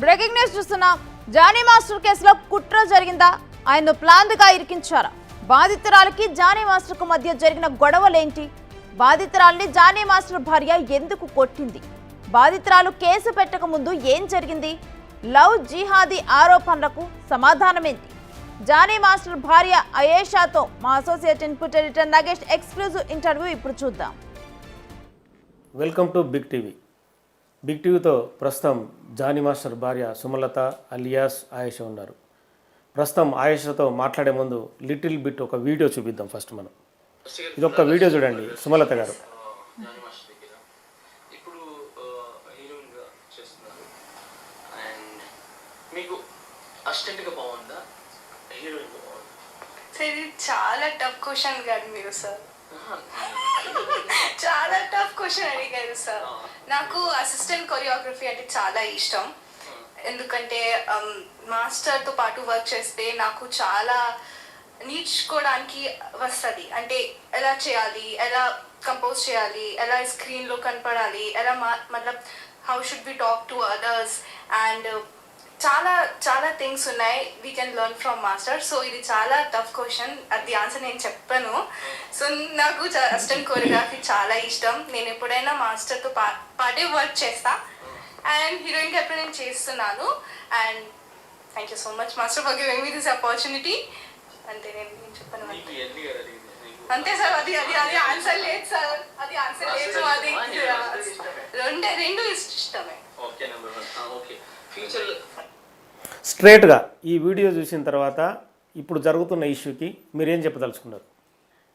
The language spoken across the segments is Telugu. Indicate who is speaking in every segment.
Speaker 1: బ్రేకింగ్ న్యూస్ చూస్తున్నాం. జానీ మాస్టర్ కేసులో కుట్ర జరిగిందా? ఆయన ప్లాన్గా ఇరికించారా? బాధితురాలకి జానీ మాస్టర్కు మధ్య జరిగిన గొడవలేంటి? బాధితురాల్ని జానీ మాస్టర్ భార్య ఎందుకు కొట్టింది? బాధితురాలు కేసు పెట్టక ముందు ఏం జరిగింది? లవ్ జిహాదీ ఆరోపణలకు సమాధానమేంటి? జానీ మాస్టర్ భార్య అయేషాతో మా associate input editor Nagesh exclusive interview ఇప్పుడు చూద్దాం.
Speaker 2: Welcome to big TV. Big టీవీతో ప్రస్తుతం జానీ మాస్టర్ భార్య సుమలత అలియాస్ ఆయేషా ఉన్నారు. ప్రస్తుతం ఆయేషాతో మాట్లాడే ముందు లిటిల్ బిట్ ఒక వీడియో చూపిద్దాం. ఫస్ట్ మనం ఇదొక వీడియో చూడండి. సుమలత గారు
Speaker 3: ఇప్పుడు హీరోయిన్గా చేస్తున్నారు అండ్ మీకు అసిస్టెంట్గా బాగుందా హీరోయిన్గా బాగుందా?
Speaker 4: సార్ ఇది చాలా టఫ్ క్వశ్చన్ కాదు మీరు సార్, చాలా టఫ్ క్వశ్చన్ అడిగారు సార్. నాకు అసిస్టెంట్ కొరియోగ్రఫీ అంటే చాలా ఇష్టం, ఎందుకంటే మాస్టర్తో పాటు వర్క్ చేస్తే నాకు చాలా నేర్చుకోవడానికి వస్తుంది. అంటే ఎలా చేయాలి, ఎలా కంపోజ్ చేయాలి, ఎలా స్క్రీన్లో కనపడాలి, ఎలా మతలబ్ how should be talk to others and చాలా చాలా థింగ్స్ ఉన్నాయి we can learn from master. So ఇది చాలా టఫ్ క్వశ్చన్, అది ఆన్సర్ నేను చెప్పాను. సో నాకు అసిస్టెంట్ కొరియోగ్రఫీ చాలా ఇష్టం. నేను ఎప్పుడైనా మాస్టర్తో పాటే వర్క్ చేస్తా అండ్ హీరోయిన్గా ఎప్పుడు నేను చేస్తున్నాను. And thank you so much master for giving me this opportunity. అంటే నేను చెప్పాను అంతే సార్. అది అది అది ఆన్సర్ లేదు సార్, అది ఆన్సర్ లేదు. అది రెండు ఇష్టమే.
Speaker 2: స్ట్రేట్గా ఈ వీడియో చూసిన తర్వాత ఇప్పుడు జరుగుతున్న ఇష్యూకి మీరేం చెప్పదలుచుకున్నారు?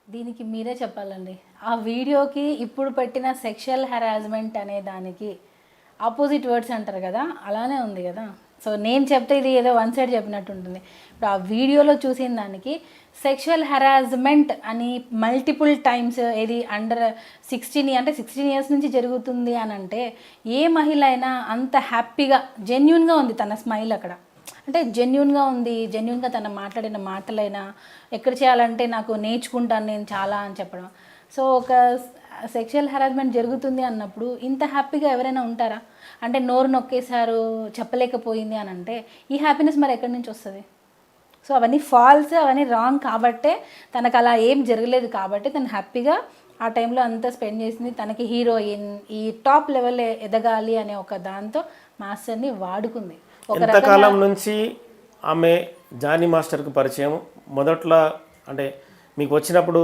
Speaker 5: దీనికి మీరే చెప్పాలండి. ఆ వీడియోకి ఇప్పుడు పెట్టిన సెక్షువల్ హెరాస్మెంట్ అనే దానికి ఆపోజిట్ వర్డ్స్ అంటారు కదా, అలానే ఉంది కదా. సో నేను చెప్తే ఇది ఏదో వన్ సైడ్ చెప్పినట్టు ఉంటుంది. ఇప్పుడు ఆ వీడియోలో చూసిన దానికి సెక్షువల్ హెరాస్మెంట్ అని మల్టిపుల్ టైమ్స్ ఇది అండర్ 16 అంటే 16 ఇయర్స్ నుంచి జరుగుతుంది అని అంటే ఏ మహిళ అయినా అంత హ్యాపీగా జెన్యున్గా ఉంది తన స్మైల్ అక్కడ, అంటే జెన్యున్గా ఉంది. జెన్యున్గా తన మాట్లాడిన మాటలైనా ఎక్కడ చేయాలంటే నాకు నేర్చుకుంటాను నేను చాలా అని చెప్పడం. సో ఒక సెక్షువల్ హెరాస్మెంట్ జరుగుతుంది అన్నప్పుడు ఇంత హ్యాపీగా ఎవరైనా ఉంటారా? అంటే నోరు నొక్కేశారు చెప్పలేకపోయింది అని అంటే ఈ హ్యాపీనెస్ మరి ఎక్కడి నుంచి వస్తుంది? సో అవన్నీ ఫాల్స్, అవన్నీ రాంగ్ కాబట్టే తనకు అలా ఏం జరగలేదు కాబట్టి తను హ్యాపీగా ఆ టైంలో అంతా స్పెండ్ చేసింది. తనకి హీరోయిన్ ఈ టాప్ లెవెల్ ఎదగాలి అనే ఒక దాంతో మాస్టర్ని వాడుకుంది.
Speaker 2: ఎంతకాలం నుంచి ఆమె జానీ మాస్టర్కి పరిచయం? మొదట్లో అంటే మీకు వచ్చినప్పుడు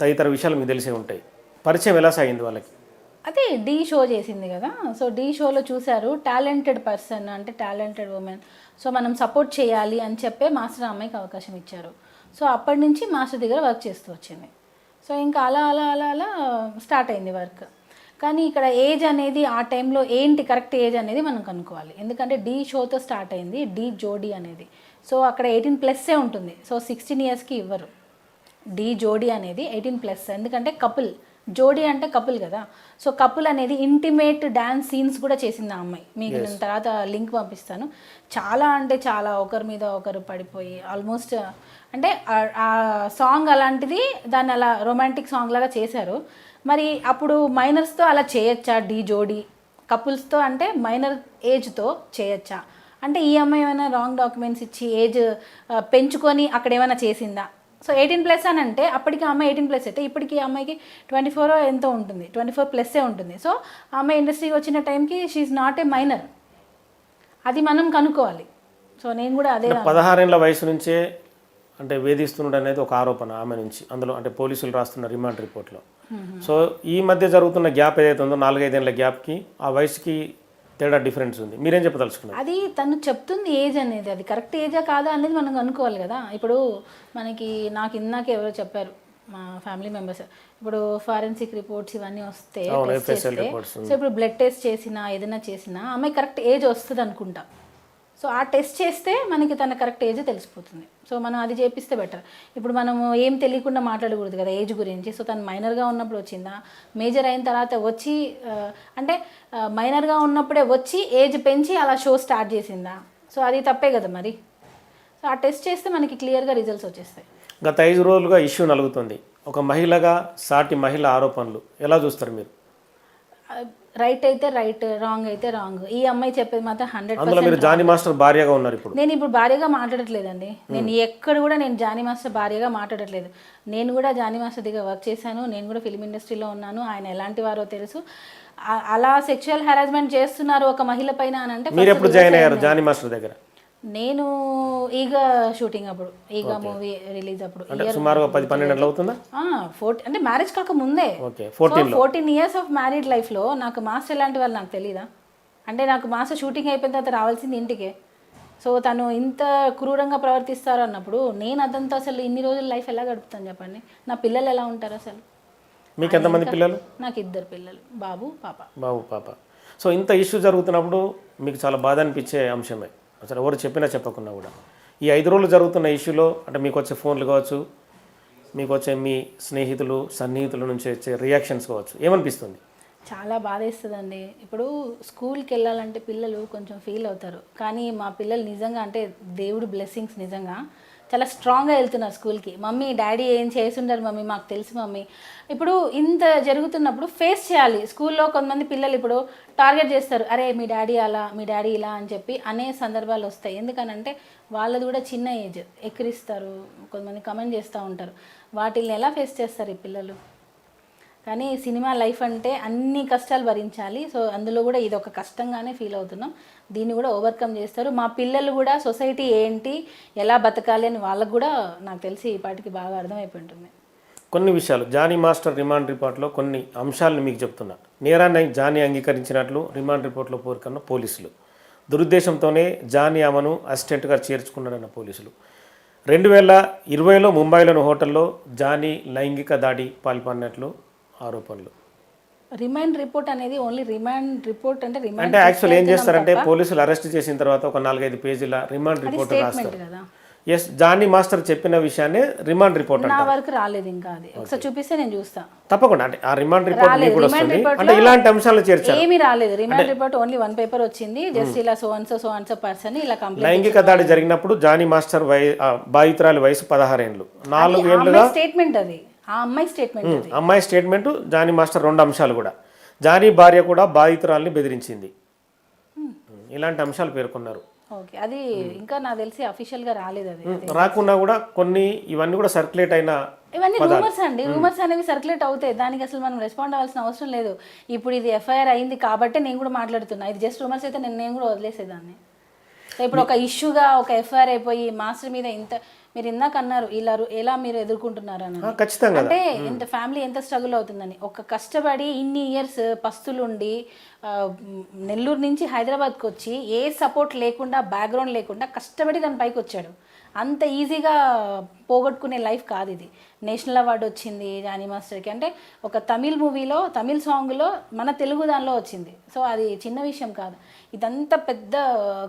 Speaker 2: తదితర విషయాలు మీకు తెలిసే ఉంటాయి. పరిచయం ఎలా సాగింది వాళ్ళకి?
Speaker 5: అదే డీ షో చేసింది కదా. సో డీ షోలో చూశారు టాలెంటెడ్ పర్సన్, అంటే టాలెంటెడ్ ఉమెన్. సో మనం సపోర్ట్ చేయాలి అని చెప్పే మాస్టర్ అమ్మాయికి అవకాశం ఇచ్చారు. సో అప్పటి నుంచి మాస్టర్ దగ్గర వర్క్ చేస్తూ వచ్చింది. సో ఇంకా అలా అలా అలా అలా స్టార్ట్ అయింది వర్క్. కానీ ఇక్కడ ఏజ్ అనేది ఆ టైంలో ఏంటి కరెక్ట్ ఏజ్ అనేది మనం కనుక్కోవాలి. ఎందుకంటే డీ షోతో స్టార్ట్ అయింది డీ జోడీ అనేది. సో అక్కడ 18+ ఉంటుంది. సో 16 ఇయర్స్కి ఇవ్వరు. డీ జోడీ అనేది 18+, ఎందుకంటే కపుల్. జోడీ అంటే కపుల్ కదా. సో కపుల్ అనేది ఇంటిమేట్ డ్యాన్స్ సీన్స్ కూడా చేసింది ఆ అమ్మాయి. మీకు నేను తర్వాత లింక్ పంపిస్తాను. చాలా అంటే చాలా ఒకరి మీద ఒకరు పడిపోయి ఆల్మోస్ట్ అంటే ఆ సాంగ్ అలాంటిది, దాన్ని అలా రొమాంటిక్ సాంగ్ లాగా చేశారు. మరి అప్పుడు మైనర్స్తో అలా చేయొచ్చా? డీ జోడీ కపుల్స్తో అంటే మైనర్ ఏజ్తో చేయొచ్చా? అంటే ఈ అమ్మాయి ఏమైనా రాంగ్ డాక్యుమెంట్స్ ఇచ్చి ఏజ్ పెంచుకొని అక్కడ ఏమైనా చేసిందా? సో 18+ అని అంటే అప్పటికి అమ్మాయి 18+ అయితే ఇప్పటికి ఆ అమ్మాయికి 24 ఎంతో ఉంటుంది, 24+ ఉంటుంది. సో ఆ అమ్మాయి ఇండస్ట్రీకి వచ్చిన టైంకి షీఈ్ నాట్ ఏ మైనర్. అది మనం కనుక్కోవాలి. సో నేను కూడా అదే
Speaker 2: 16 ఏళ్ళ వయసు నుంచే అంటే వేధిస్తున్నాడు అనేది ఒక ఆరోపణ ఆమె నుంచి. అందులో అంటే పోలీసులు రాస్తున్న రిమాండ్ రిపోర్ట్లో. సో ఈ మధ్య జరుగుతున్న గ్యాప్ ఏదైతే ఉందో 4-5 ఏళ్ళ గ్యాప్కి ఆ వయసుకి తేడా డిఫరెన్స్ ఉంది. మీరేం చెప్పదలుచుకున్నారు?
Speaker 5: అది తను చెప్తుంది ఏజ్ అనేది, అది కరెక్ట్ ఏజా కాదా అనేది మనం అనుకోవాలి కదా. ఇప్పుడు మనకి నాకు ఇందాక ఎవరో చెప్పారు మా ఫ్యామిలీ మెంబర్స్, ఇప్పుడు ఫారెన్సిక్ రిపోర్ట్స్ ఇవన్నీ వస్తే సో ఇప్పుడు బ్లడ్ టెస్ట్ చేసినా ఏదైనా చేసినా అమ్మాయి కరెక్ట్ ఏజ్ వస్తుంది అనుకుంటా. సో ఆ టెస్ట్ చేస్తే మనకి తన కరెక్ట్ ఏజ్ తెలిసిపోతుంది. సో మనం అది చేపిస్తే బెటర్. ఇప్పుడు మనము ఏం తెలియకుండా మాట్లాడకూడదు కదా ఏజ్ గురించి. సో తను మైనర్గా ఉన్నప్పుడు వచ్చిందా, మేజర్ అయిన తర్వాత వచ్చి అంటే మైనర్గా ఉన్నప్పుడే వచ్చి ఏజ్ పెంచి అలా షో స్టార్ట్ చేసిందా? సో అది తప్పే కదా మరి. సో ఆ టెస్ట్ చేస్తే మనకి క్లియర్గా రిజల్ట్స్ వచ్చేస్తాయి.
Speaker 2: గత 5 రోజులుగా ఇష్యూ నలుగుతుంది. ఒక మహిళగా సాటి మహిళ ఆరోపణలు ఎలా చూస్తారు మీరు?
Speaker 5: రైట్ అయితే రైట్, రాంగ్ అయితే రాంగ్. ఈ అమ్మాయి చెప్పేది మాత్రం 100%.
Speaker 2: అందులో మీరు జానీ మాస్టర్ భార్యగా ఉన్నారు ఇప్పుడు.
Speaker 5: నేను ఇప్పుడు భార్యగా మాట్లాడట్లేదండి. నేను ఎక్కడ కూడా నేను జానీ మాస్టర్ భార్యగా మాట్లాడట్లేదు. నేను కూడా జానీ మాస్టర్ దగ్గర వర్క్ చేశాను. నేను కూడా ఫిల్మ్ ఇండస్ట్రీలో ఉన్నాను. ఆయన ఎలాంటి వారో తెలుసు. అలా సెక్షువల్ హెరాస్మెంట్ చేస్తున్నారు ఒక మహిళ పైన అని అంటే
Speaker 2: మీరు ఎప్పుడు జాయిన్ అయ్యారు జానీ మాస్టర్ దగ్గర?
Speaker 5: నేను ఈగా షూటింగ్ అప్పుడు, ఈగా మూవీ రిలీజ్ అప్పుడు,
Speaker 2: అంటే సుమారుగా 10-12 నెలలు అవుతుందా?
Speaker 5: 40 అంటే మ్యారేజ్ కాక ముందే.
Speaker 2: ఓకే, 14
Speaker 5: ఇయర్స్ ఆఫ్ మ్యారీడ్ లైఫ్లో నాకు మాస్టర్ ఎలాంటి వాళ్ళు నాకు తెలీదా? అంటే నాకు మాస్టర్ షూటింగ్ అయిపోయిన తర్వాత రావాల్సింది ఇంటికే. సో తను ఇంత క్రూరంగా ప్రవర్తిస్తారు అన్నప్పుడు నేను అదంతా అసలు ఇన్ని రోజుల లైఫ్ ఎలా గడుపుతాను చెప్పండి? నా పిల్లలు ఎలా ఉంటారు అసలు?
Speaker 2: మీకు ఎంతమంది పిల్లలు?
Speaker 5: నాకు 2 పిల్లలు, బాబు పాప.
Speaker 2: బాబు పాప. సో ఇంత ఇష్యూ జరుగుతున్నప్పుడు మీకు చాలా బాధ అనిపించే అంశమే, అసలు ఎవరు చెప్పినా చెప్పకున్నా కూడా. ఈ 5 రోజులు జరుగుతున్న ఇష్యూలో అంటే మీకు వచ్చే ఫోన్లు కావచ్చు, మీకు వచ్చే మీ స్నేహితులు సన్నిహితుల నుంచి వచ్చే రియాక్షన్స్ కావచ్చు, ఏమనిపిస్తుంది?
Speaker 5: చాలా బాధేస్తుందండి. ఇప్పుడు స్కూల్కి వెళ్ళాలంటే పిల్లలు కొంచెం ఫీల్ అవుతారు, కానీ మా పిల్లలు నిజంగా అంటే దేవుడు బ్లెస్సింగ్స్, నిజంగా చాలా స్ట్రాంగ్గా వెళ్తున్నారు స్కూల్కి. మమ్మీ డాడీ ఏం చేస్తుంటారు మమ్మీ, మాకు తెలుసు మమ్మీ. ఇప్పుడు ఇంత జరుగుతున్నప్పుడు ఫేస్ చేయాలి. స్కూల్లో కొంతమంది పిల్లలు ఇప్పుడు టార్గెట్ చేస్తారు, అరే మీ డాడీ అలా, మీ డాడీ ఇలా అని చెప్పి అనే సందర్భాలు వస్తాయి. ఎందుకనంటే వాళ్ళది కూడా చిన్న ఏజ్, ఎక్కిరిస్తారు, కొంతమంది కమెంట్ చేస్తూ ఉంటారు. వాటిని ఎలా ఫేస్ చేస్తారు ఈ పిల్లలు? కానీ సినిమా లైఫ్ అంటే అన్ని కష్టాలు భరించాలి. సో అందులో కూడా ఇది ఒక కష్టంగానే ఫీల్ అవుతున్నాం. దీన్ని కూడా ఓవర్కమ్ చేస్తారు. మా పిల్లలు కూడా సొసైటీ ఏంటి, ఎలా బతకాలి అని వాళ్ళకు కూడా నాకు తెలిసి ఈ పాటికి బాగా అర్థమైపోయి ఉంటుంది.
Speaker 2: కొన్ని విషయాలు జానీ మాస్టర్ రిమాండ్ రిపోర్ట్లో కొన్ని అంశాలను మీకు చెప్తున్నా. నేరాన్ని జానీ అంగీకరించినట్లు రిమాండ్ రిపోర్ట్లో పేర్కొన్న పోలీసులు. దురుద్దేశంతోనే జానీ ఆమెను అసిస్టెంట్గా చేర్చుకున్నారన్న పోలీసులు. 2020లో ముంబైలోని హోటల్లో జానీ లైంగిక దాడి పాల్పడినట్లు ఆరోపణలు.
Speaker 5: రిమాండ్ రిపోర్ట్ అనేది ఓన్లీ రిమాండ్ రిపోర్ట్ అంటే
Speaker 2: అంటే యాక్చువల్ ఏం చేస్తారంటే పోలీసులు అరెస్ట్ చేసిన తర్వాత ఒక 4-5 పేజీల రిమాండ్ రిపోర్ట్ రాస్తారు.
Speaker 5: కదా.
Speaker 2: ఎస్, జానీ మాస్టర్ చెప్పిన విషయాన్ని రిమాండ్ రిపోర్ట్
Speaker 5: నా వరకు రాలేదు ఇంకా. అది ఒకసారి చూపిస్తే నేను చూస్తా
Speaker 2: తప్పకుండా. అంటే ఆ రిమాండ్ రిపోర్ట్ మీకు కూడా వస్తుంది. అంటే ఇలాంటి అంశాలు చేర్చారు.
Speaker 5: ఏమీ రాలేదు. రిమాండ్ రిపోర్ట్ ఓన్లీ 1 పేపర్ వచ్చింది. జస్ట్ ఇలా సో అండ్ సో పర్సన్ ఇలా కంప్లైంట్.
Speaker 2: లైంగిక దాడి జరిగినప్పుడు జానీ మాస్టర్ బాధితురాలి వయసు 16 ఏళ్ళు. 4 ఏళ్లుగా
Speaker 5: స్టేట్మెంట్ అది, ఆ అమ్మాయి స్టేట్మెంట్.
Speaker 2: అమ్మాయి స్టేట్మెంట్, జానీ మాస్టర్ 2 అంశాలు కూడా. జానీ భార్య కూడా బాధితురాల్ని బెదిరించింది, ఇలాంటి అంశాలు పేర్కొన్నారు.
Speaker 5: ఓకే, అది ఇంకా నాకు తెలిసి అఫీషియల్ గా రాలేదు. అది
Speaker 2: రాకున్నా కూడా కొన్ని ఇవన్నీ కూడా సర్క్యులేట్ అయిన
Speaker 5: ఇవన్నీ రూమర్స్ అండి. రూమర్స్ అనేవి సర్క్యులేట్ అవుతాయి, దానికి అసలు మనం రెస్పాండ్ అవ్వాల్సిన అవసరం లేదు. ఇప్పుడు ఇది ఎఫ్ఐఆర్ అయింది కాబట్టి నేను కూడా మాట్లాడుతున్నా. ఇది జస్ట్ రూమర్స్ అయితే నేను కూడా వదిలేసేదాన్ని. సో ఇప్పుడు ఒక ఇష్యూగా ఒక ఎఫ్ఐఆర్ అయిపోయి మాస్టర్ మీద ఇంత, మీరు ఇందాక అన్నారు ఇలా ఎలా మీరు ఎదుర్కొంటున్నారు అని.
Speaker 2: ఖచ్చితంగా
Speaker 5: అంటే ఎంత ఫ్యామిలీ ఎంత స్ట్రగుల్ అవుతుందని. ఒక కష్టపడి ఇన్ని ఇయర్స్ పస్తులుండి నెల్లూరు నుంచి హైదరాబాద్కి వచ్చి ఏ సపోర్ట్ లేకుండా, బ్యాక్గ్రౌండ్ లేకుండా కష్టపడి దాని పైకి వచ్చాడు. అంత ఈజీగా పోగొట్టుకునే లైఫ్ కాదు ఇది. నేషనల్ అవార్డు వచ్చింది జానీ మాస్టర్కి. అంటే ఒక తమిళ్ మూవీలో, తమిళ్ సాంగ్లో మన తెలుగు దానిలో వచ్చింది. సో అది చిన్న విషయం కాదు. ఇదంతా పెద్ద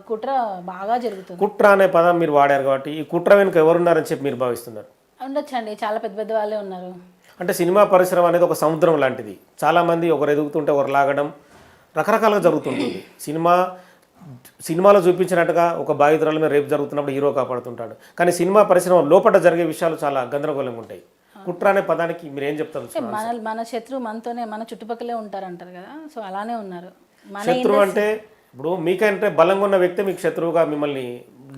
Speaker 5: కుట్ర బాగా జరుగుతుంది.
Speaker 2: కుట్ర అనే పదం మీరు వాడారు కాబట్టి ఈ కుట్ర వెనుక ఎవరున్నారని చెప్పి మీరు భావిస్తున్నారు?
Speaker 5: ఉండొచ్చండి, చాలా పెద్ద పెద్ద వాళ్ళే ఉన్నారు.
Speaker 2: అంటే సినిమా పరిశ్రమ అనేది ఒక సముద్రం లాంటిది. చాలామంది ఒకరు ఎదుగుతుంటే ఒకరు లాగడం రకరకాలుగా జరుగుతుంటుంది. సినిమాలో చూపించినట్టుగా ఒక బాధితురాల మీద రేపు జరుగుతున్నప్పుడు హీరో కాపాడుతుంటాడు, కానీ సినిమా పరిశ్రమ లోపల జరిగే విషయాలు చాలా గందరగోళంగా ఉంటాయి. కుట్ర అనే పదానికి మీరు ఏం చెప్తారు?
Speaker 5: మన శత్రువు మనతోనే, మన చుట్టుపక్కలే ఉంటారంటారు కదా. సో అలానే ఉన్నారు.
Speaker 2: శత్రువు అంటే ఇప్పుడు మీకంటే బలంగా ఉన్న వ్యక్తి మీకు శత్రువుగా మిమ్మల్ని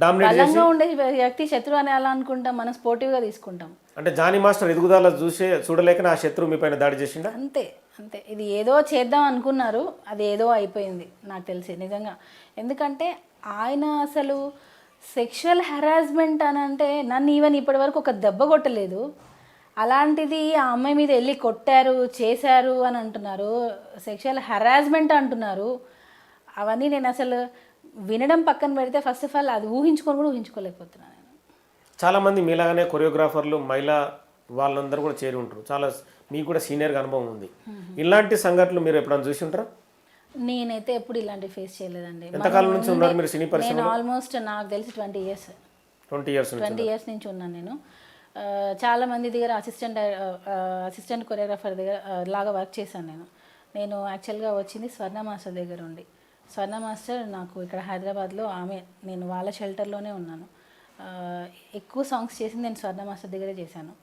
Speaker 2: డామినేట్ చేసి,
Speaker 5: బలంగా ఉండే వ్యక్తి శత్రువు అని ఎలా అనుకుంటాం, మనం స్పోర్టివ్గా తీసుకుంటాం.
Speaker 2: అంటే జానీ మాస్టర్ ఎదుగుదల చూడలేక నా శత్రువు మీ పైన దాడి చేసిండా?
Speaker 5: అంతే అంతే. ఇది ఏదో చేద్దాం అనుకున్నారు, అది ఏదో అయిపోయింది నాకు తెలిసి నిజంగా. ఎందుకంటే ఆయన అసలు సెక్షువల్ హెరాస్మెంట్ అని అంటే నన్ను ఈవెన్ ఇప్పటి వరకు ఒక దెబ్బ కొట్టలేదు. అలాంటిది ఆ అమ్మాయి మీద వెళ్ళి కొట్టారు, చేశారు అని అంటున్నారు, సెక్షువల్ హెరాస్మెంట్ అంటున్నారు. అవన్నీ నేను అసలు వినడం పక్కన పెడితే ఫస్ట్ ఆఫ్ ఆల్ అది ఊహించుకొని కూడా ఊహించుకోలేకపోతున్నాను. నేను
Speaker 2: చాలామంది మీలాగానే కొరియోగ్రాఫర్లు, మహిళా వాళ్ళందరూ కూడా చేరి ఉంటారు. చాలా మీకు కూడా సీనియర్గా అనుభవం ఉంది. ఇలాంటి సంఘటనలు మీరు ఎప్పుడైనా చూసి ఉంటారా?
Speaker 5: నేనైతే ఎప్పుడు ఇలాంటి ఫేస్ చేయలేదండి.
Speaker 2: ఎంతకాలం నుంచి ఉన్నారు మీరు సినీ పరిశ్రమలో?
Speaker 5: నేను ఆల్మోస్ట్ నాకు తెలిసి 20 ఇయర్స్. 20 ఇయర్స్ నుంచి ఉన్నాను నేను. చాలా మంది దగ్గర అసిస్టెంట్ కొరియోగ్రాఫర్ దగ్గర లాగా వర్క్ చేశాను నేను యాక్చువల్గా వచ్చింది స్వర్ణ మాస్టర్ దగ్గర ఉండి. స్వర్ణ మాస్టర్ నాకు ఇక్కడ హైదరాబాద్లో నేను వాళ్ళ షెల్టర్లోనే ఉన్నాను. ఎక్కువ సాంగ్స్ చేసింది నేను స్వర్ణ మాస్టర్ దగ్గరే చేశాను.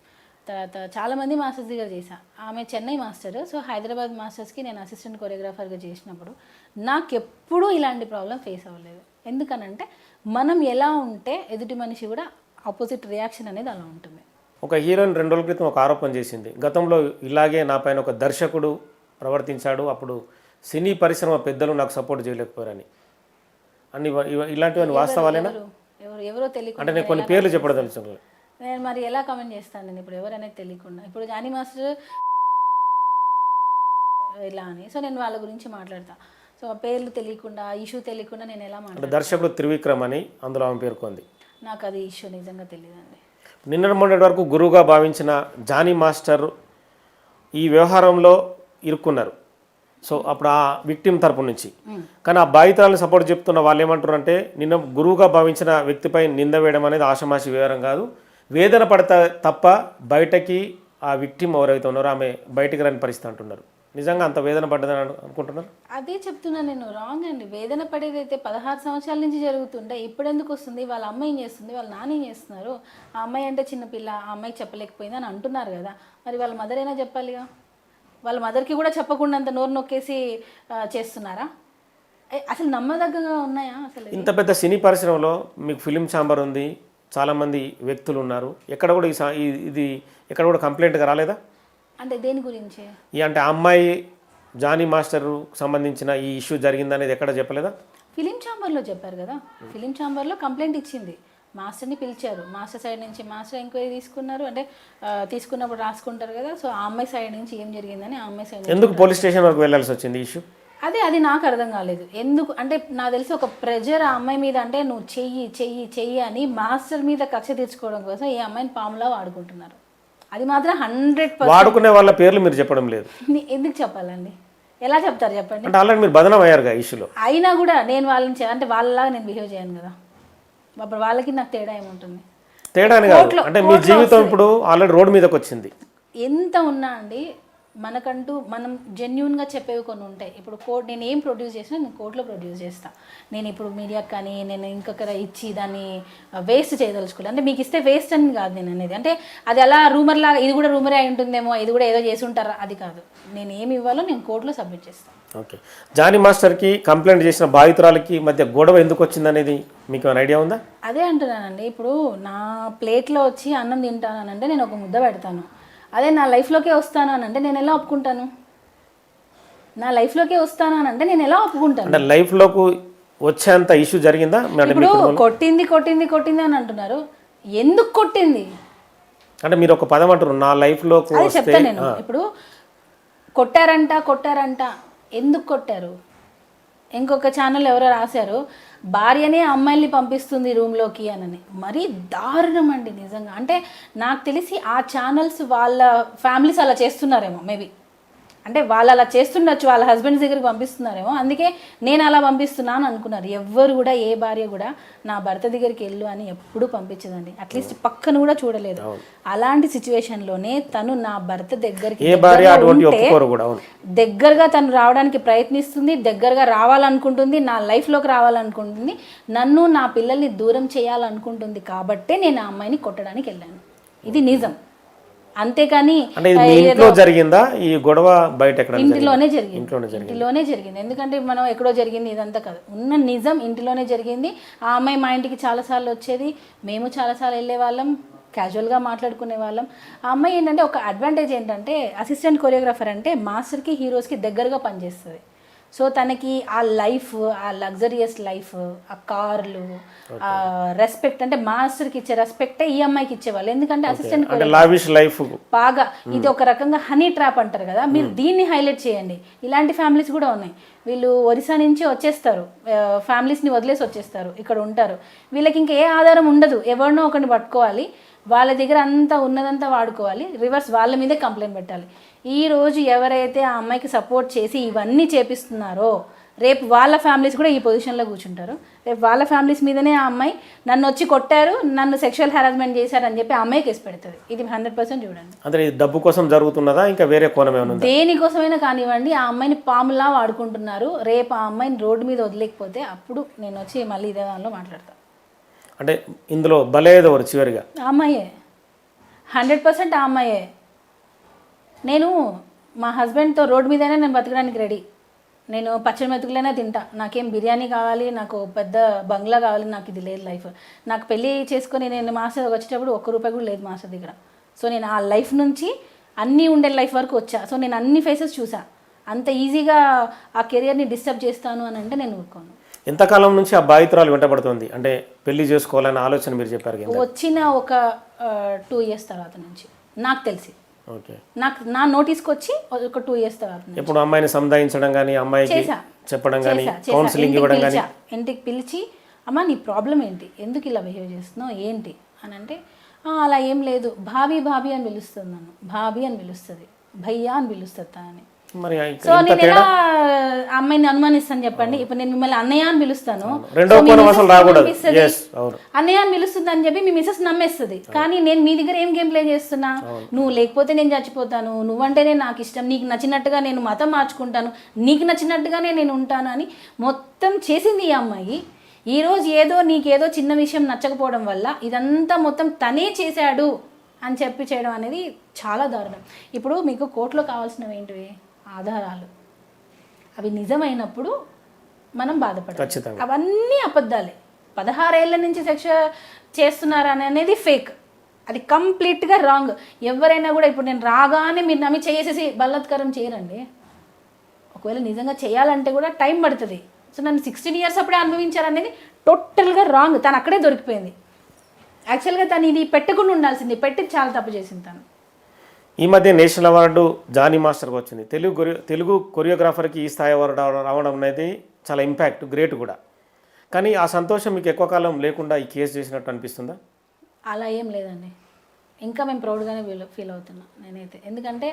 Speaker 5: తర్వాత చాలామంది మాస్టర్స్ దగ్గర చేశా. ఆమె చెన్నై మాస్టర్, సో హైదరాబాద్ మాస్టర్స్కి నేను అసిస్టెంట్ కొరియోగ్రాఫర్గా చేసినప్పుడు నాకు ఎప్పుడూ ఇలాంటి ప్రాబ్లం ఫేస్ అవ్వలేదు. ఎందుకనంటే మనం ఎలా ఉంటే ఎదుటి మనిషి కూడా ఆపోజిట్ రియాక్షన్ అనేది అలా ఉంటుంది.
Speaker 2: ఒక హీరోయిన్ 2 రోజుల క్రితం ఒక ఆరోపణ చేసింది, గతంలో ఇలాగే నా పైన ఒక దర్శకుడు ప్రవర్తించాడు, అప్పుడు సినీ పరిశ్రమ పెద్దలు నాకు సపోర్ట్ చేయలేకపోయారని. అన్ని ఇలాంటివన్నీ వాస్తవాలేనా?
Speaker 5: ఎవరో తెలియకుండా
Speaker 2: అంటే నేను కొన్ని పేర్లు చెప్పడం తెలుసు.
Speaker 5: నేను మరి ఎలా కమెంట్ చేస్తాను నేను ఇప్పుడు ఎవరనేది తెలియకుండా. ఇప్పుడు జానీ మాస్టర్ ఇలా అని, సో నేను వాళ్ళ గురించి మాట్లాడతా. సో ఆ పేర్లు తెలియకుండా, ఇష్యూ తెలియకుండా నేను ఎలా మాట్లాడతాను?
Speaker 2: దర్శకుడు త్రివిక్రమ్ అని అందులో ఆమె పేర్కొంది.
Speaker 5: నాకు అది ఇష్యూ నిజంగా తెలియదండి.
Speaker 2: నిన్న మొన్నటి వరకు గురువుగా భావించిన జానీ మాస్టర్ ఈ వ్యవహారంలో ఇరుక్కున్నారు. సో అప్పుడు ఆ విక్టిమ్ తరపు నుంచి, కానీ ఆ బాధితులను సపోర్ట్ చెప్తున్న వాళ్ళు ఏమంటారు అంటే, నిన్న గురువుగా భావించిన వ్యక్తిపై నింద వేయడం అనేది ఆషమాషి వ్యవహారం కాదు, వేదన పడతా తప్ప బయటకి ఆ విక్టిమ్ ఎవరైతే ఉన్నారో ఆమె బయటికి రాని పరిస్థితి అంటున్నారు. నిజంగా అంత వేదన పడ్డదని అనుకుంటున్నారు?
Speaker 5: అదే చెప్తున్నా నేను, రాంగ్ అండి. వేదన పడేది అయితే 16 సంవత్సరాల నుంచి జరుగుతుంటే ఇప్పుడు ఎందుకు వస్తుంది? వాళ్ళ అమ్మ ఏం చేస్తుంది, వాళ్ళ నాన్న ఏం చేస్తున్నారు? ఆ అమ్మాయి అంటే చిన్నపిల్ల, ఆ అమ్మాయికి చెప్పలేకపోయింది అని అంటున్నారు కదా, మరి వాళ్ళ మదర్ అయినా చెప్పాలిగా. వాళ్ళ మదర్కి కూడా చెప్పకుండా అంత నోరు నొక్కేసి చేస్తున్నారా? అసలు నమ్మదగ్గగా ఉన్నాయా అసలు? ఇంత
Speaker 2: పెద్ద సినీ పరిశ్రమలో మీకు ఫిలిం ఛాంబర్ ఉంది, చాలామంది వ్యక్తులు ఉన్నారు, ఎక్కడ కూడా ఇది ఎక్కడ కూడా కంప్లైంట్గా రాలేదా?
Speaker 5: అంటే దేని గురించి?
Speaker 2: అంటే ఆ అమ్మాయి జానీ మాస్టర్ సంబంధించిన ఈ ఇష్యూ జరిగిందనేది ఎక్కడ చెప్పలేదా?
Speaker 5: ఫిలిం ఛాంబర్లో చెప్పారు కదా, ఫిలిం ఛాంబర్లో కంప్లైంట్ ఇచ్చింది, మాస్టర్ని పిలిచారు, మాస్టర్ సైడ్ నుంచి మాస్టర్ ఎంక్వైరీ తీసుకున్నారు. అంటే తీసుకున్నప్పుడు రాసుకుంటారు కదా, సో ఆ అమ్మాయి సైడ్ నుంచి ఏం జరిగిందని ఆ అమ్మాయి సైడ్
Speaker 2: ఎందుకు పోలీస్ స్టేషన్ వరకు వెళ్ళాల్సి వచ్చింది ఇష్యూ?
Speaker 5: అది నాకు అర్థం కాలేదు. ఎందుకు అంటే నాకు తెలిసి ఒక ప్రెజర్ ఆ అమ్మాయి మీద, అంటే నువ్వు చెయ్యి చెయ్యి చెయ్యి అని మాస్టర్ మీద కక్ష తీర్చుకోవడం కోసం ఈ అమ్మాయిని పాములా వాడుకుంటున్నారు. అది మాత్రం 100%
Speaker 2: వాడుకునే వాళ్ళ పేర్లు మీరు చెప్పడం లేదు.
Speaker 5: ఎందుకు చెప్పాలండి? ఎలా చెప్తారు చెప్పండి?
Speaker 2: అంటే ఆల్రెడీ మీరు బదనం అయ్యారుగా ఇష్యూలో.
Speaker 5: అయినా కూడా నేను వాళ్ళని అంటే వాళ్ళలాగా నేను బిహేవ్ చేయను కదా, అప్పుడు వాళ్ళకి నాకు తేడా ఏముంటుంది?
Speaker 2: తేడా అని కాదు, అంటే మీ జీవితం ఇప్పుడు ఆల్రెడీ రోడ్ మీదకి వచ్చింది.
Speaker 5: ఎంత ఉన్నా అండి, మనకంటూ మనం జెన్యున్గా చెప్పేవి కొన్ని ఉంటాయి. ఇప్పుడు నేను ఏం ప్రొడ్యూస్ చేసినా నేను కోర్టులో ప్రొడ్యూస్ చేస్తాను. నేను ఇప్పుడు మీడియాకి కానీ నేను ఇంకొకరు ఇచ్చి దాన్ని వేస్ట్ చేయదలుచుకోలేదు. అంటే మీకు ఇస్తే వేస్ట్ అని కాదు నేను అనేది, అంటే అది అలా రూమర్ లాగా ఇది కూడా రూమరే అయి ఉంటుందేమో, ఇది కూడా ఏదో చేసి ఉంటారా, అది కాదు. నేను ఏమి ఇవ్వాలో నేను కోర్టులో సబ్మిట్ చేస్తాను.
Speaker 2: ఓకే, జానీ మాస్టర్కి కంప్లైంట్ చేసిన బాధితురాలకి మధ్య గొడవ ఎందుకు వచ్చిందనేది మీకు ఏమైనా ఐడియా ఉందా?
Speaker 5: అదే అంటున్నానండి, ఇప్పుడు నా ప్లేట్లో వచ్చి అన్నం తింటానంటే నేను ఒక ముద్ద పెడతాను, అదే నా లైఫ్లోకే వస్తాను అని అంటే నేను ఎలా ఒప్పుకుంటాను? నా లైఫ్లోకే వస్తాను అని అంటే నేను ఎలా ఒప్పుకుంటాను?
Speaker 2: అంటే లైఫ్లోకి వచ్చేంత ఇష్యూ జరిగిందా?
Speaker 5: ఇప్పుడు కొట్టింది కొట్టింది కొట్టింది అని అంటున్నారు, ఎందుకు కొట్టింది
Speaker 2: అంటే మీరు ఒక పదం అంటారు, నా లైఫ్లోకి
Speaker 5: అది చెప్తాను నేను. ఇప్పుడు కొట్టారంట ఎందుకు కొట్టారు? ఇంకొక ఛానల్ ఎవరో రాశారు, భార్యనే అమ్మాయిల్ని పంపిస్తుంది రూమ్లోకి అని. మరీ దారుణం అండి నిజంగా. అంటే నాకు తెలిసి ఆ ఛానల్స్ వాళ్ళ ఫ్యామిలీస్ అలా చేస్తున్నారేమో, మేబీ అంటే వాళ్ళు అలా చేస్తుండొచ్చు, వాళ్ళ హస్బెండ్స్ దగ్గరికి పంపిస్తున్నారేమో, అందుకే నేను అలా పంపిస్తున్నాను అనుకున్నారు. ఎవ్వరు కూడా ఏ భార్య కూడా నా భర్త దగ్గరికి వెళ్ళు అని ఎప్పుడూ పంపించదండి, అట్లీస్ట్ పక్కన కూడా చూడలేదు. అలాంటి సిచ్యువేషన్లోనే తను నా భర్త దగ్గరికి దగ్గరగా తను రావడానికి ప్రయత్నిస్తుంది, దగ్గరగా రావాలనుకుంటుంది, నా లైఫ్లోకి రావాలనుకుంటుంది, నన్ను నా పిల్లల్ని దూరం చేయాలనుకుంటుంది. కాబట్టే నేను ఆ అమ్మాయిని కొట్టడానికి వెళ్ళాను. ఇది నిజం. అంతేకాని
Speaker 2: ఇంట్లో జరిగిందా ఈ గొడవ? బయట
Speaker 5: ఇంటిలోనే జరిగింది. ఎందుకంటే మనం ఎక్కడో జరిగింది ఇదంతా కాదు, ఉన్న నిజం ఇంటిలోనే జరిగింది. ఆ అమ్మాయి మా ఇంటికి చాలాసార్లు వచ్చేది, మేము చాలాసార్లు వెళ్ళే వాళ్ళం, క్యాజువల్గా మాట్లాడుకునే వాళ్ళం. ఆ అమ్మాయి ఏంటంటే ఒక అడ్వాంటేజ్ ఏంటంటే అసిస్టెంట్ కొరియోగ్రాఫర్ అంటే మాస్టర్కి హీరోస్కి దగ్గరగా పనిచేస్తుంది. సో తనకి ఆ లైఫ్, ఆ లగ్జరియస్ లైఫ్, ఆ కార్లు, ఆ రెస్పెక్ట్, అంటే మాస్టర్కి ఇచ్చే రెస్పెక్టే ఈ అమ్మాయికి ఇచ్చేవాళ్ళు. ఎందుకంటే అసిస్టెంట్
Speaker 2: లైఫ్
Speaker 5: బాగా ఇది ఒక రకంగా హనీ ట్రాప్ అంటారు కదా, మీరు దీన్ని హైలైట్ చేయండి. ఇలాంటి ఫ్యామిలీస్ కూడా ఉన్నాయి. వీళ్ళు ఒరిస్సా నుంచి వచ్చేస్తారు, ఫ్యామిలీస్ని వదిలేసి వచ్చేస్తారు, ఇక్కడ ఉంటారు. వీళ్ళకి ఇంకా ఏ ఆధారం ఉండదు, ఎవరినో ఒకరిని పట్టుకోవాలి, వాళ్ళ దగ్గర అంతా ఉన్నదంతా వాడుకోవాలి, రివర్స్ వాళ్ళ మీదే కంప్లైంట్ పెట్టాలి. ఈరోజు ఎవరైతే ఆ అమ్మాయికి సపోర్ట్ చేసి ఇవన్నీ చేపిస్తున్నారో రేపు వాళ్ళ ఫ్యామిలీస్ కూడా ఈ పొజిషన్లో కూర్చుంటారు. రేపు వాళ్ళ ఫ్యామిలీస్ మీదనే ఆ అమ్మాయి నన్ను వచ్చి కొట్టారు, నన్ను సెక్షువల్ హెరాస్మెంట్ చేశారు అని చెప్పి ఆ అమ్మాయి కేసు పెడుతుంది. ఇది 100% చూడండి.
Speaker 2: అంటే డబ్బు కోసం జరుగుతున్నదా ఇంకా వేరే కోణం ఏమైనా ఉందా?
Speaker 5: దేనికోసమైనా కానివ్వండి, ఆ అమ్మాయిని పాములా వాడుకుంటున్నారు. రేపు ఆ అమ్మాయిని రోడ్డు మీద వదిలేకపోతే అప్పుడు నేను వచ్చి మళ్ళీ ఇదే దానిలో మాట్లాడతాను.
Speaker 2: అంటే ఇందులో బలేదవరు చివరిగా
Speaker 5: అమ్మాయే 100% ఆ అమ్మాయే. నేను మా హస్బెండ్తో రోడ్ మీదైనా నేను బతకడానికి రెడీ. నేను పచ్చడి మెతుకులైనా తింటా. నాకేం బిర్యానీ కావాలి, నాకు పెద్ద బంగ్లా కావాలి, నాకు ఇది లేదు లైఫ్. నాకు పెళ్ళి చేసుకొని నేను మాస్టర్ వచ్చేటప్పుడు ₹1 కూడా లేదు మాస్టర్ దగ్గర. సో నేను ఆ లైఫ్ నుంచి అన్నీ ఉండే లైఫ్ వరకు వచ్చా. సో నేను అన్ని ఫేసెస్ చూసా. అంత ఈజీగా ఆ కెరియర్ని డిస్టర్బ్ చేస్తాను అని అంటే నేను ఊరుకోను.
Speaker 2: ఎంతకాలం నుంచి ఆ బాధితురాలు వెంటబడుతుంది? అంటే పెళ్లి చేసుకోవాలన్న ఆలోచన మీరు చెప్పారు కదా.
Speaker 5: వచ్చిన ఒక 2 years తర్వాత నుంచి నాకు తెలిసి,
Speaker 2: ఓకే,
Speaker 5: నా నోటీస్కి వచ్చి ఒక 2 years తర్వాత నుంచి
Speaker 2: ఇప్పుడు అమ్మాయిని సంధాయించడం కానీ, అమ్మాయికి చెప్పడం కానీ, కౌన్సిలింగ్ ఇవ్వడం కానీ,
Speaker 5: ఇంటికి పిలిచి అమ్మ నీ ప్రాబ్లం ఏంటి, ఎందుకు ఇలా బిహేవ్ చేస్తున్నావు ఏంటి అని అంటే, అలా ఏం లేదు, భాబీ భాబీ అని పిలుస్తుంది, నన్ను భాబీ అని పిలుస్తుంది, భయ్యా అని పిలుస్తుంది తనని.
Speaker 2: మరి
Speaker 5: సో నేను ఎలా అమ్మాయిని అనుమానిస్తాను చెప్పండి? ఇప్పుడు నేను మిమ్మల్ని అన్నయ్య అని పిలుస్తాను,
Speaker 2: రెండో కోణం అసలు రాకూడదు.
Speaker 5: అన్నయ్య అని పిలుస్తుంది అని చెప్పి మీ మిసెస్ నమ్మేస్తుంది. కానీ నేను మీ దగ్గర ఏం గేమ్ ప్లే చేస్తున్నా, నువ్వు లేకపోతే నేను చచ్చిపోతాను, నువ్వంటేనే నాకు ఇష్టం, నీకు నచ్చినట్టుగా నేను మతం మార్చుకుంటాను, నీకు నచ్చినట్టుగానే నేను ఉంటాను అని మొత్తం చేసింది ఈ అమ్మాయి. ఈరోజు ఏదో నీకేదో చిన్న విషయం నచ్చకపోవడం వల్ల ఇదంతా మొత్తం తనే చేశాడు అని చెప్పి చేయడం అనేది చాలా దారుణం. ఇప్పుడు మీకు కోర్టులో కావాల్సినవి ఏంటివి? ఆధారాలు. అవి నిజమైనప్పుడు మనం బాధపడాలి. అవన్నీ అబద్ధాలే. 16 ఏళ్ల నుంచి సెక్ష చేస్తున్నారని అనేది ఫేక్. అది కంప్లీట్గా రాంగ్. ఎవరైనా కూడా ఇప్పుడు నేను రాగానే మీరు నమ్మి చేసేసి బలాత్కారం చేయరండి. ఒకవేళ నిజంగా చేయాలంటే కూడా టైం పడుతుంది. సో నన్ను 16 years అప్పుడే అనుభవించారనేది టోటల్గా రాంగ్. తను అక్కడే దొరికిపోయింది. యాక్చువల్గా తను ఇది పెట్టకుండా ఉండాల్సింది, పెట్టి చాలా తప్పు చేసింది తను.
Speaker 2: ఈ మధ్య నేషనల్ అవార్డు జానీ మాస్టర్కి వచ్చింది. తెలుగు కొరియోగ్రాఫర్కి ఈ స్థాయి అవార్డు రావడం అనేది చాలా ఇంపాక్ట్, గ్రేట్ కూడా. కానీ ఆ సంతోషం మీకు ఎక్కువ కాలం లేకుండా ఈ కేసు చేసినట్టు అనిపిస్తుందా?
Speaker 5: అలా ఏం లేదండి. ఇంకా మేము ప్రౌడ్గానే ఫీల్ అవుతున్నాం నేనైతే. ఎందుకంటే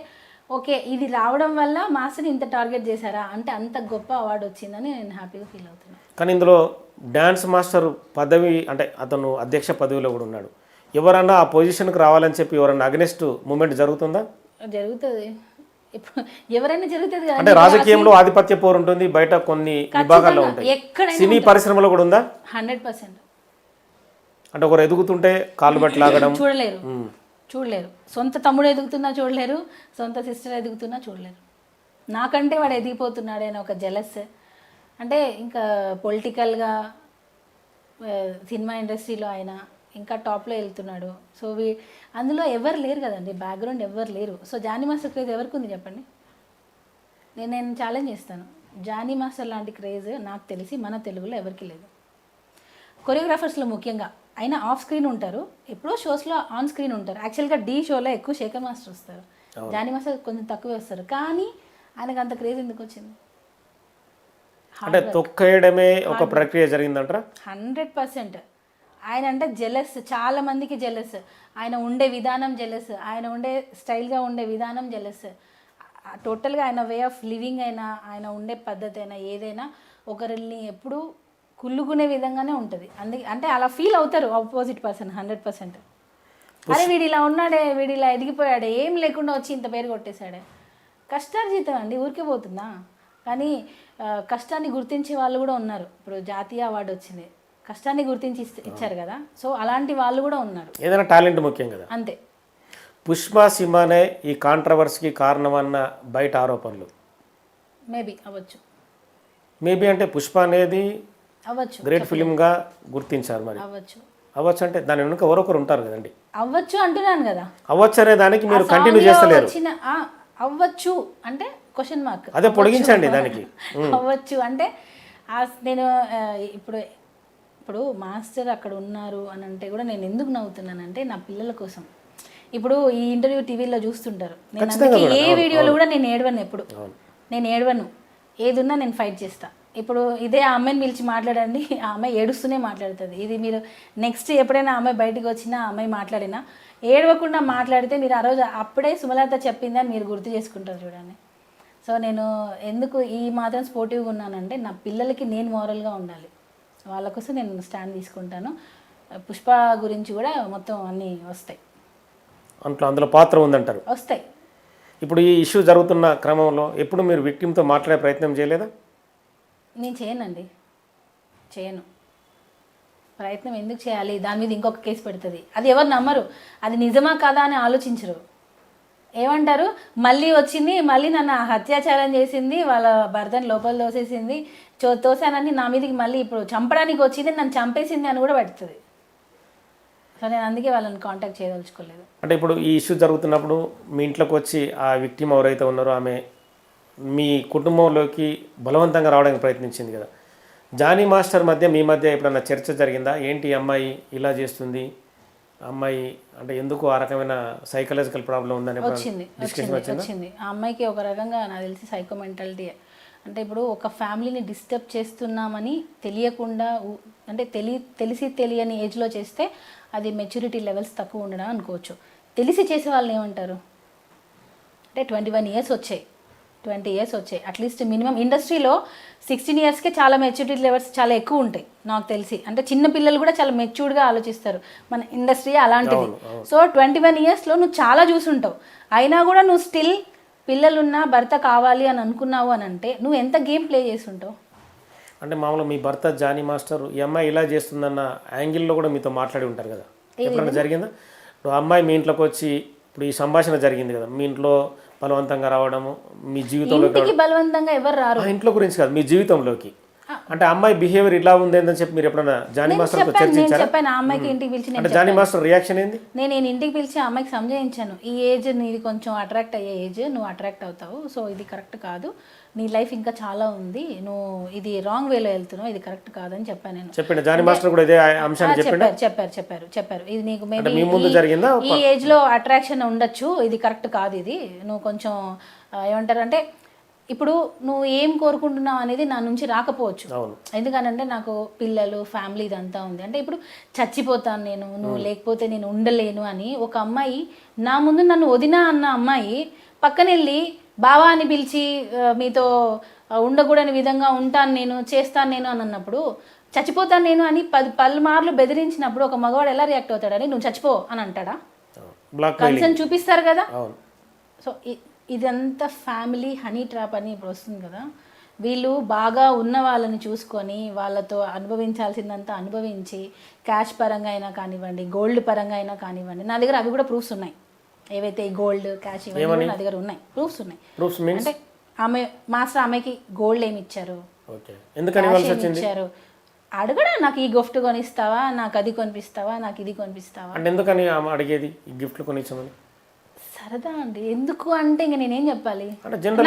Speaker 5: ఓకే ఇది రావడం వల్ల మాస్టర్ని ఇంత టార్గెట్ చేశారా అంటే అంత గొప్ప అవార్డు వచ్చిందని నేను హ్యాపీగా ఫీల్ అవుతున్నాను.
Speaker 2: కానీ ఇందులో డ్యాన్స్ మాస్టర్ పదవి అంటే అతను అధ్యక్ష పదవిలో కూడా ఉన్నాడు. ఎవరన్నా ఆ పొజిషన్కి రావాలని చెప్పి ఎవరన్నా అగెనిస్ట్ మూమెంట్ జరుగుతుందా?
Speaker 5: జరుగుతుంది. ఇప్పుడు ఎవరైనా జరుగుతుంది కదా.
Speaker 2: అంటే రాజకీయంలో ఆధిపత్య పోరు ఉంటుంది, బయట కొన్ని విభాగాల్లో ఉంటాయి, సినీ పరిశ్రమలో కూడా ఉందా?
Speaker 5: 100%.
Speaker 2: అంటే ఒకరు ఎదుగుతుంటే కాళ్ళు బట్టి లాగడం
Speaker 5: చూడలేరు. సొంత తమ్ముడు ఎదుగుతున్నా చూడలేరు, సొంత సిస్టర్ ఎదుగుతున్నా చూడలేరు. నాకంటే వాడు ఎదిగిపోతున్నాడు అని ఒక జెలస్. అంటే ఇంకా పొలిటికల్గా సినిమా ఇండస్ట్రీలో ఆయన ఇంకా టాప్లో వెళ్తున్నాడు. సో అందులో ఎవరు లేరు కదండి, బ్యాక్గ్రౌండ్ ఎవరు లేరు. సో జానీ మాస్టర్ క్రేజ్ ఎవరికి ఉంది చెప్పండి? నేను ఛాలెంజ్ చేస్తాను, జానీ మాస్టర్ లాంటి క్రేజ్ నాకు తెలిసి మన తెలుగులో ఎవరికి లేదు. కొరియోగ్రాఫర్స్లో ముఖ్యంగా. అయినా ఆఫ్ స్క్రీన్ ఉంటారు, ఎప్పుడో షోస్లో ఆన్ స్క్రీన్ ఉంటారు. యాక్చువల్గా డి షోలో ఎక్కువ శేఖర్ మాస్టర్ వస్తారు, జానీ మాస్టర్ కొంచెం తక్కువే వస్తారు. కానీ ఆయనకు అంత క్రేజ్ ఎందుకు వచ్చింది?
Speaker 2: అంటే తొక్కేయడమే ఒక ప్రక్రియ జరిగిందంటారా?
Speaker 5: 100%. ఆయన అంటే జెలస్, చాలా మందికి జెలస్. ఆయన ఉండే విధానం జెలస్, ఆయన ఉండే స్టైల్గా ఉండే విధానం జెలస్. టోటల్గా ఆయన వే ఆఫ్ లివింగ్ అయినా, ఆయన ఉండే పద్ధతి అయినా, ఏదైనా ఒకరిని ఎప్పుడూ కుళ్ళుకునే విధంగానే ఉంటుంది. అందుకే అంటే అలా ఫీల్ అవుతారు ఆపోజిట్ పర్సన్ 100%. అరే వీడు ఇలా ఉన్నాడే, వీడు ఇలా ఎదిగిపోయాడే, ఏం లేకుండా వచ్చి ఇంత పేరు కొట్టేశాడే. కష్టార్జితం అండి, ఊరికే పోతుందా? కానీ కష్టాన్ని గుర్తించే వాళ్ళు కూడా ఉన్నారు. ఇప్పుడు జాతీయ అవార్డు వచ్చింది, కష్టాన్ని గుర్తించి ఇచ్చారు కదా. సో అలాంటి వాళ్ళు కూడా ఉన్నారు.
Speaker 2: ఏదైనా టాలెంట్ ముఖ్యం కదా.
Speaker 5: అంతే.
Speaker 2: పుష్ప సినిమానే ఈ కాంట్రవర్సీకి కారణమన్న బయట ఆరోపణలు
Speaker 5: మేబీ అవ్వచ్చు.
Speaker 2: మేబీ అంటే పుష్ప అనేది
Speaker 5: అవ్వచ్చు,
Speaker 2: గ్రేట్ ఫిలింగా గుర్తించారు. మరి అవ్వచ్చు అంటే దాని వెనుక ఎవరొకరు ఉంటారు కదండి.
Speaker 5: అవ్వచ్చు అంటున్నాను కదా.
Speaker 2: అవ్వచ్చు అనే దానికి మీరు కంటిన్యూ చేస్తలేరు.
Speaker 5: అవ్వచ్చు అంటే క్వశ్చన్ మార్క్.
Speaker 2: అదే పొడిగించండి దానికి.
Speaker 5: అవ్వచ్చు అంటే నేను ఇప్పుడు మాస్టర్ అక్కడ ఉన్నారు అని అంటే కూడా నేను ఎందుకు నవ్వుతున్నానంటే నా పిల్లల కోసం. ఇప్పుడు ఈ ఇంటర్వ్యూ టీవీలో చూస్తుంటారు, నేను అందుకే ఏ వీడియోలో కూడా నేను ఏడవను. ఎప్పుడు నేను ఏడవను, ఏదున్నా నేను ఫైట్ చేస్తా. ఇప్పుడు ఇదే ఆ అమ్మాయిని పిలిచి మాట్లాడండి, ఆ అమ్మాయి ఏడుస్తూనే మాట్లాడుతుంది. ఇది మీరు నెక్స్ట్ ఎప్పుడైనా ఆ అమ్మాయి బయటకు వచ్చినా, ఆ అమ్మాయి మాట్లాడినా ఏడవకుండా మాట్లాడితే మీరు ఆ రోజు అప్పుడే సుమలత చెప్పిందని మీరు గుర్తు చేసుకుంటారు చూడండి. సో నేను ఎందుకు ఈ మాత్రం స్పోర్టివ్గా ఉన్నానంటే నా పిల్లలకి నేను మోరల్గా ఉండాలి, వాళ్ళ కోసం నేను స్టాండ్ తీసుకుంటాను. పుష్ప గురించి కూడా మొత్తం అన్నీ వస్తాయి,
Speaker 2: అందులో పాత్ర ఉందంటారు.
Speaker 5: వస్తాయి.
Speaker 2: ఇప్పుడు ఈ ఇష్యూ జరుగుతున్న క్రమంలో ఎప్పుడు మీరు విక్టిమ్తో మాట్లాడే ప్రయత్నం చేయలేదా?
Speaker 5: నేను చేయనండి, చేయను. ప్రయత్నం ఎందుకు చేయాలి, దాని మీద ఇంకొక కేసు పెడుతుంది, అది ఎవరు నమ్మరు, అది నిజమా కాదా అని ఆలోచించరు. ఏమంటారు, మళ్ళీ వచ్చింది, మళ్ళీ నన్ను అత్యాచారం చేసింది, వాళ్ళ భర్తని లోపల తోసేసింది, తోసానని నా మీదకి మళ్ళీ ఇప్పుడు చంపడానికి వచ్చింది, నన్ను చంపేసింది అని కూడా పెడుతుంది. సో నేను అందుకే వాళ్ళని కాంటాక్ట్ చేయదలుచుకోలేదు.
Speaker 2: అంటే ఇప్పుడు ఈ ఇష్యూ జరుగుతున్నప్పుడు మీ ఇంట్లోకి వచ్చి ఆ విక్టిమ్ ఎవరైతే ఉన్నారో ఆమె మీ కుటుంబంలోకి బలవంతంగా రావడానికి ప్రయత్నించింది కదా, జానీ మాస్టర్ మధ్య మీ మధ్య ఎప్పుడన్నా చర్చ జరిగిందా? ఏంటి ఈ అమ్మాయి ఇలా చేస్తుంది, అమ్మాయి అంటే ఎందుకు ఆ రకమైన సైకలాజికల్ ప్రాబ్లం ఉందని
Speaker 5: వచ్చింది. ఆ అమ్మాయికి ఒక రకంగా నాకు తెలిసి సైకోమెంటాలిటీ. అంటే ఇప్పుడు ఒక ఫ్యామిలీని డిస్టర్బ్ చేస్తున్నామని తెలియకుండా, అంటే తెలిసి తెలియని ఏజ్లో చేస్తే అది మెచ్యూరిటీ లెవెల్స్ తక్కువ ఉండడం అనుకోవచ్చు. తెలిసి చేసే వాళ్ళని ఏమంటారు అంటే 21 years వచ్చాయి, 20 years వచ్చాయి. అట్లీస్ట్ మినిమం ఇండస్ట్రీలో 16 yearsకే చాలా మెచ్యూరిటీ లెవెల్స్ చాలా ఎక్కువ ఉంటాయి నాకు తెలిసి. అంటే చిన్న పిల్లలు కూడా చాలా మెచ్యూర్డ్గా ఆలోచిస్తారు, మన ఇండస్ట్రీ అలాంటిది. సో 21 yearsలో నువ్వు చాలా చూసుంటావు, అయినా కూడా నువ్వు స్టిల్ పిల్లలున్నా భర్త కావాలి అని అనుకున్నావు అని అంటే నువ్వు ఎంత గేమ్ ప్లే చేసి ఉంటావు.
Speaker 2: అంటే మామూలుగా మీ భర్త జానీ మాస్టర్ ఈ అమ్మాయి ఇలా చేస్తుందన్న యాంగిల్లో కూడా మీతో మాట్లాడి ఉంటారు కదా, ఎప్పుడైనా జరిగిందా? ఇప్పుడు అమ్మాయి మీ ఇంట్లోకి వచ్చి ఇప్పుడు ఈ సంభాషణ జరిగింది కదా, మీ ఇంట్లో బలవంతంగా రావడము, మీ జీవితంలోకి
Speaker 5: బలవంతంగా ఎవరు రారు,
Speaker 2: ఇంట్లో గురించి కాదు మీ జీవితంలోకి, అంటే అమ్మాయి బిహేవియర్ ఇలా ఉంది అని చెప్పి మీరు ఎప్పుడైనా జానీ మాస్టర్తో చర్చించారా?
Speaker 5: చెప్పాను, ఆ అమ్మాయికి ఇంటికి పిలిచి,
Speaker 2: అంటే జానీ మాస్టర్ రియాక్షన్ ఏంది?
Speaker 5: నేను ఇంటికి పిలిచి ఆ అమ్మాయికి సంజాయించాను, ఈ ఏజ్ నీది కొంచెం అట్రాక్ట్ అయ్యే ఏజ్, నువ్వు అట్రాక్ట్ అవుతావు, సో ఇది కరెక్ట్ కాదు, నీ లైఫ్ ఇంకా చాలా ఉంది, నువ్వు ఇది రాంగ్ వేలో వెళ్తున్నావు, ఇది కరెక్ట్ కాదని చెప్పాను నేను.
Speaker 2: చెప్పండి జానీ మాస్టర్ కూడా ఇదే అంశాన్ని
Speaker 5: చెప్పారు ఇది నీకు మేబీ ఈ ఏజ్ లో అట్రాక్షన్ ఉండొచ్చు, ఇది కరెక్ట్ కాదు, ఇది నువ్వు కొంచెం ఏమంటారు అంటే ఇప్పుడు నువ్వు ఏం కోరుకుంటున్నావు అనేది నా నుంచి రాకపోవచ్చు, ఎందుకనంటే నాకు పిల్లలు ఫ్యామిలీ ఇదంతా ఉంది. అంటే ఇప్పుడు చచ్చిపోతాను నేను, నువ్వు లేకపోతే నేను ఉండలేను అని ఒక అమ్మాయి నా ముందు నన్ను వదినా అన్న అమ్మాయి పక్కనెళ్ళి బావా అని పిలిచి మీతో ఉండకూడని విధంగా ఉంటాను నేను, చేస్తాను నేను అని అన్నప్పుడు, చచ్చిపోతాను నేను అని 10 మార్లు బెదిరించినప్పుడు ఒక మగవాడు ఎలా రియాక్ట్ అవుతాడని, నువ్వు చచ్చిపో అని అంటాడా? కన్సర్న్ చూపిస్తారు కదా. సో ఇదంతా ఫ్యామిలీ హనీ ట్రాప్ అని ఇప్పుడు వస్తుంది కదా, వీళ్ళు బాగా ఉన్న వాళ్ళని చూసుకొని వాళ్ళతో అనుభవించాల్సిందంతా అనుభవించి క్యాష్ పరంగా అయినా కానివ్వండి, గోల్డ్ పరంగా అయినా కానివ్వండి, నా దగ్గర అవి కూడా ప్రూఫ్స్ ఉన్నాయి, ఏవైతే గోల్డ్ క్యాష్ ఇవన్నీ నా దగ్గర ఉన్నాయి, ప్రూఫ్స్ ఉన్నాయి. అంటే ఆమె మాస్టర్ ఆమెకి గోల్డ్ ఏమి ఇచ్చారు, ఇచ్చారు అడగడా, నాకు ఈ గిఫ్ట్ కొనిస్తావా, నాకు అది కొనిపిస్తావా, నాకు ఇది కొనిపిస్తావా
Speaker 2: అంటే ఎందుకని అడిగేది గిఫ్ట్ కొనిచ్చామని?
Speaker 5: సరదా అండి. ఎందుకు అంటే ఇంక నేనేం చెప్పాలి,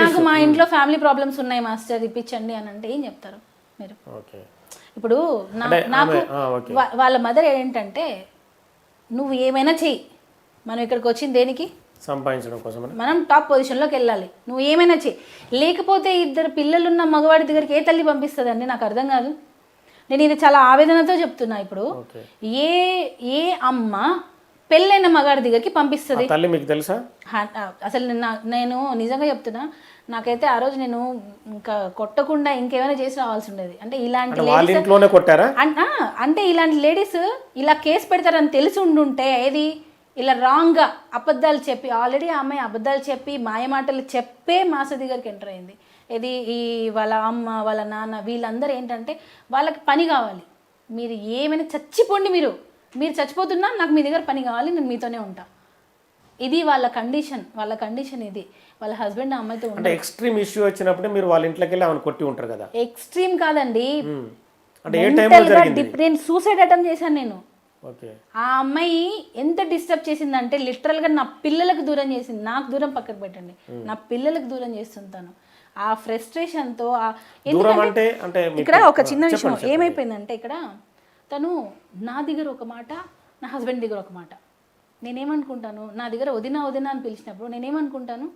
Speaker 5: నాకు మా ఇంట్లో ఫ్యామిలీ ప్రాబ్లమ్స్ ఉన్నాయి మాస్టర్ ఇప్పించండి అని అంటే ఏం చెప్తారు మీరు? ఇప్పుడు నాకు వాళ్ళ మదర్ ఏంటంటే, నువ్వు ఏమైనా చెయ్యి, మనం ఇక్కడికి వచ్చింది దేనికి,
Speaker 2: సంపాదించడం కోసం,
Speaker 5: మనం టాప్ పొజిషన్లోకి వెళ్ళాలి, నువ్వు ఏమైనా చెయ్యి, లేకపోతే 2 పిల్లలున్న మగవాడి దగ్గరికి ఏ తల్లి పంపిస్తుందండి? నాకు అర్థం కాదు. నేను ఇది చాలా ఆవేదనతో చెప్తున్నా. ఇప్పుడు ఏ అమ్మ పెళ్ళైన మగాడి దగ్గరికి పంపిస్తుంది?
Speaker 2: తల్లి మీకు తెలుసా?
Speaker 5: అసలు నేను నిజంగా చెప్తున్నా, నాకైతే ఆ రోజు నేను ఇంకా కొట్టకుండా ఇంకేమైనా చేసి రావాల్సి ఉండేది. అంటే ఇలాంటి అంటే ఇలాంటి లేడీస్ ఇలా కేసు పెడతారని తెలిసి ఉండుంటే, ఏది ఇలా రాంగ్గా అబద్ధాలు చెప్పి, ఆల్రెడీ ఆ అమ్మాయి అబద్ధాలు చెప్పి మాయమాటలు చెప్పే మాస్టర్ దగ్గరికి ఎంటర్ అయింది. ఇది ఈ వాళ్ళ అమ్మ వాళ్ళ నాన్న వీళ్ళందరూ ఏంటంటే వాళ్ళకి పని కావాలి, మీరు ఏమైనా చచ్చిపోండి, మీరు చచ్చిపోతున్నా నాకు మీ దగ్గర పని కావాలి, నేను మీతోనే ఉంటా, ఇది వాళ్ళ కండిషన్ ఇది. వాళ్ళ హస్బెండ్ అమ్మాయితో
Speaker 2: అంటే ఎక్స్ట్రీమ్ ఇష్యూ వచ్చినప్పుడు మీరు వాళ్ళ ఇంట్లోకి వెళ్ళి ఆమెను కొట్టి ఉంటారు కదా?
Speaker 5: ఎక్స్ట్రీమ్ కాదండి,
Speaker 2: అంటే ఏ టైంలో జరిగింది?
Speaker 5: నేను సూసైడ్ అటెంప్ట్ చేశాను నేను. ఆ అమ్మాయి ఎంత డిస్టర్బ్ చేసిందంటే లిటరల్గా నా పిల్లలకు దూరం చేసింది, నాకు దూరం పక్కకు పెట్టండి, నా పిల్లలకు దూరం చేస్తుంటాను. ఆ ఫ్రస్ట్రేషన్తో ఇక్కడ ఒక చిన్న విషయం ఏమైపోయిందంటే, ఇక్కడ తను నా దగ్గర ఒక మాట, నా హస్బెండ్ దగ్గర ఒక మాట. నేనేమనుకుంటాను, నా దగ్గర వదినా అని పిలిచినప్పుడు నేనేమనుకుంటాను,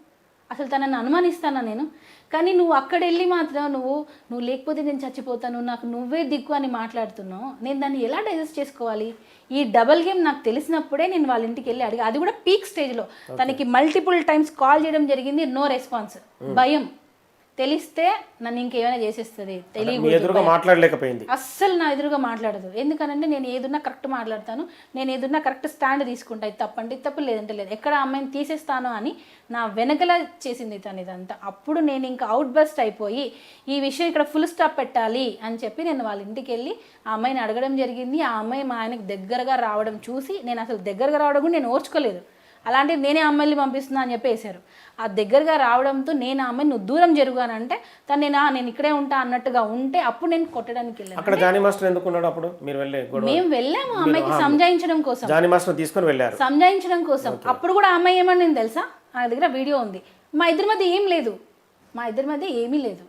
Speaker 5: అసలు తనని అనుమానిస్తానా నేను? కానీ నువ్వు అక్కడ వెళ్ళి మాత్రం నువ్వు లేకపోతే నేను చచ్చిపోతాను, నాకు నువ్వే దిక్కు అని మాట్లాడుతున్నావు. నేను దాన్ని ఎలా డైజెస్ట్ చేసుకోవాలి? ఈ డబల్ గేమ్ నాకు తెలిసినప్పుడే నేను వాళ్ళ ఇంటికి వెళ్ళి అడిగా, అది కూడా పీక్ స్టేజ్లో. తనకి మల్టిపుల్ టైమ్స్ కాల్ చేయడం జరిగింది, నో రెస్పాన్స్, భయం. తెలిస్తే నన్ను ఇంకేమైనా చేసేస్తుంది.
Speaker 2: మీ ఎదురుగా మాట్లాడలేకపోయింది.
Speaker 5: అస్సలు నా ఎదురుగా మాట్లాడదు. ఎందుకనంటే నేను ఏదున్నా కరెక్ట్ మాట్లాడతాను, నేను ఏదున్నా కరెక్ట్ స్టాండ్ తీసుకుంటా. ఇది తప్పంటే ఇది తప్పు, లేదంటే లేదు. ఎక్కడ అమ్మాయిని తీసేస్తాను అని నా వెనకల చేసింది తను ఇదంతా. అప్పుడు నేను ఇంకా అవుట్ బస్ట్ అయిపోయి ఈ విషయం ఇక్కడ ఫుల్ స్టాప్ పెట్టాలి అని చెప్పి నేను వాళ్ళ ఇంటికి వెళ్ళి ఆ అమ్మాయిని అడగడం జరిగింది. ఆ అమ్మాయి మా ఆయనకు దగ్గరగా రావడం చూసి నేను అసలు దగ్గరగా రావడం కూడా నేను ఓర్చుకోలేదు. అలాంటివి నేనే అమ్మాయిని పంపిస్తున్నా అని చెప్పి వేశారు. ఆ దగ్గరగా రావడంతో నేను ఆ అమ్మాయిని నువ్వు దూరం జరుగుగానంటే తను నేను ఇక్కడే ఉంటా అన్నట్టుగా ఉంటే అప్పుడు నేను కొట్టడానికి వెళ్ళాను.
Speaker 2: అక్కడ జానీ మాస్టర్ ఎందుకు ఉన్నాడు అప్పుడు? మీరు
Speaker 5: మేము వెళ్ళాము అమ్మాయికి సంజాయించడం కోసం,
Speaker 2: జానీ మాస్టర్ తీసుకొని వెళ్ళారు
Speaker 5: సంజాయించడం కోసం. అప్పుడు కూడా ఆ అమ్మాయి ఏమని నేను తెలుసా, నా దగ్గర వీడియో ఉంది. మా ఇద్దరి మధ్య ఏం లేదు, మా ఇద్దరి మధ్య ఏమీ లేదు.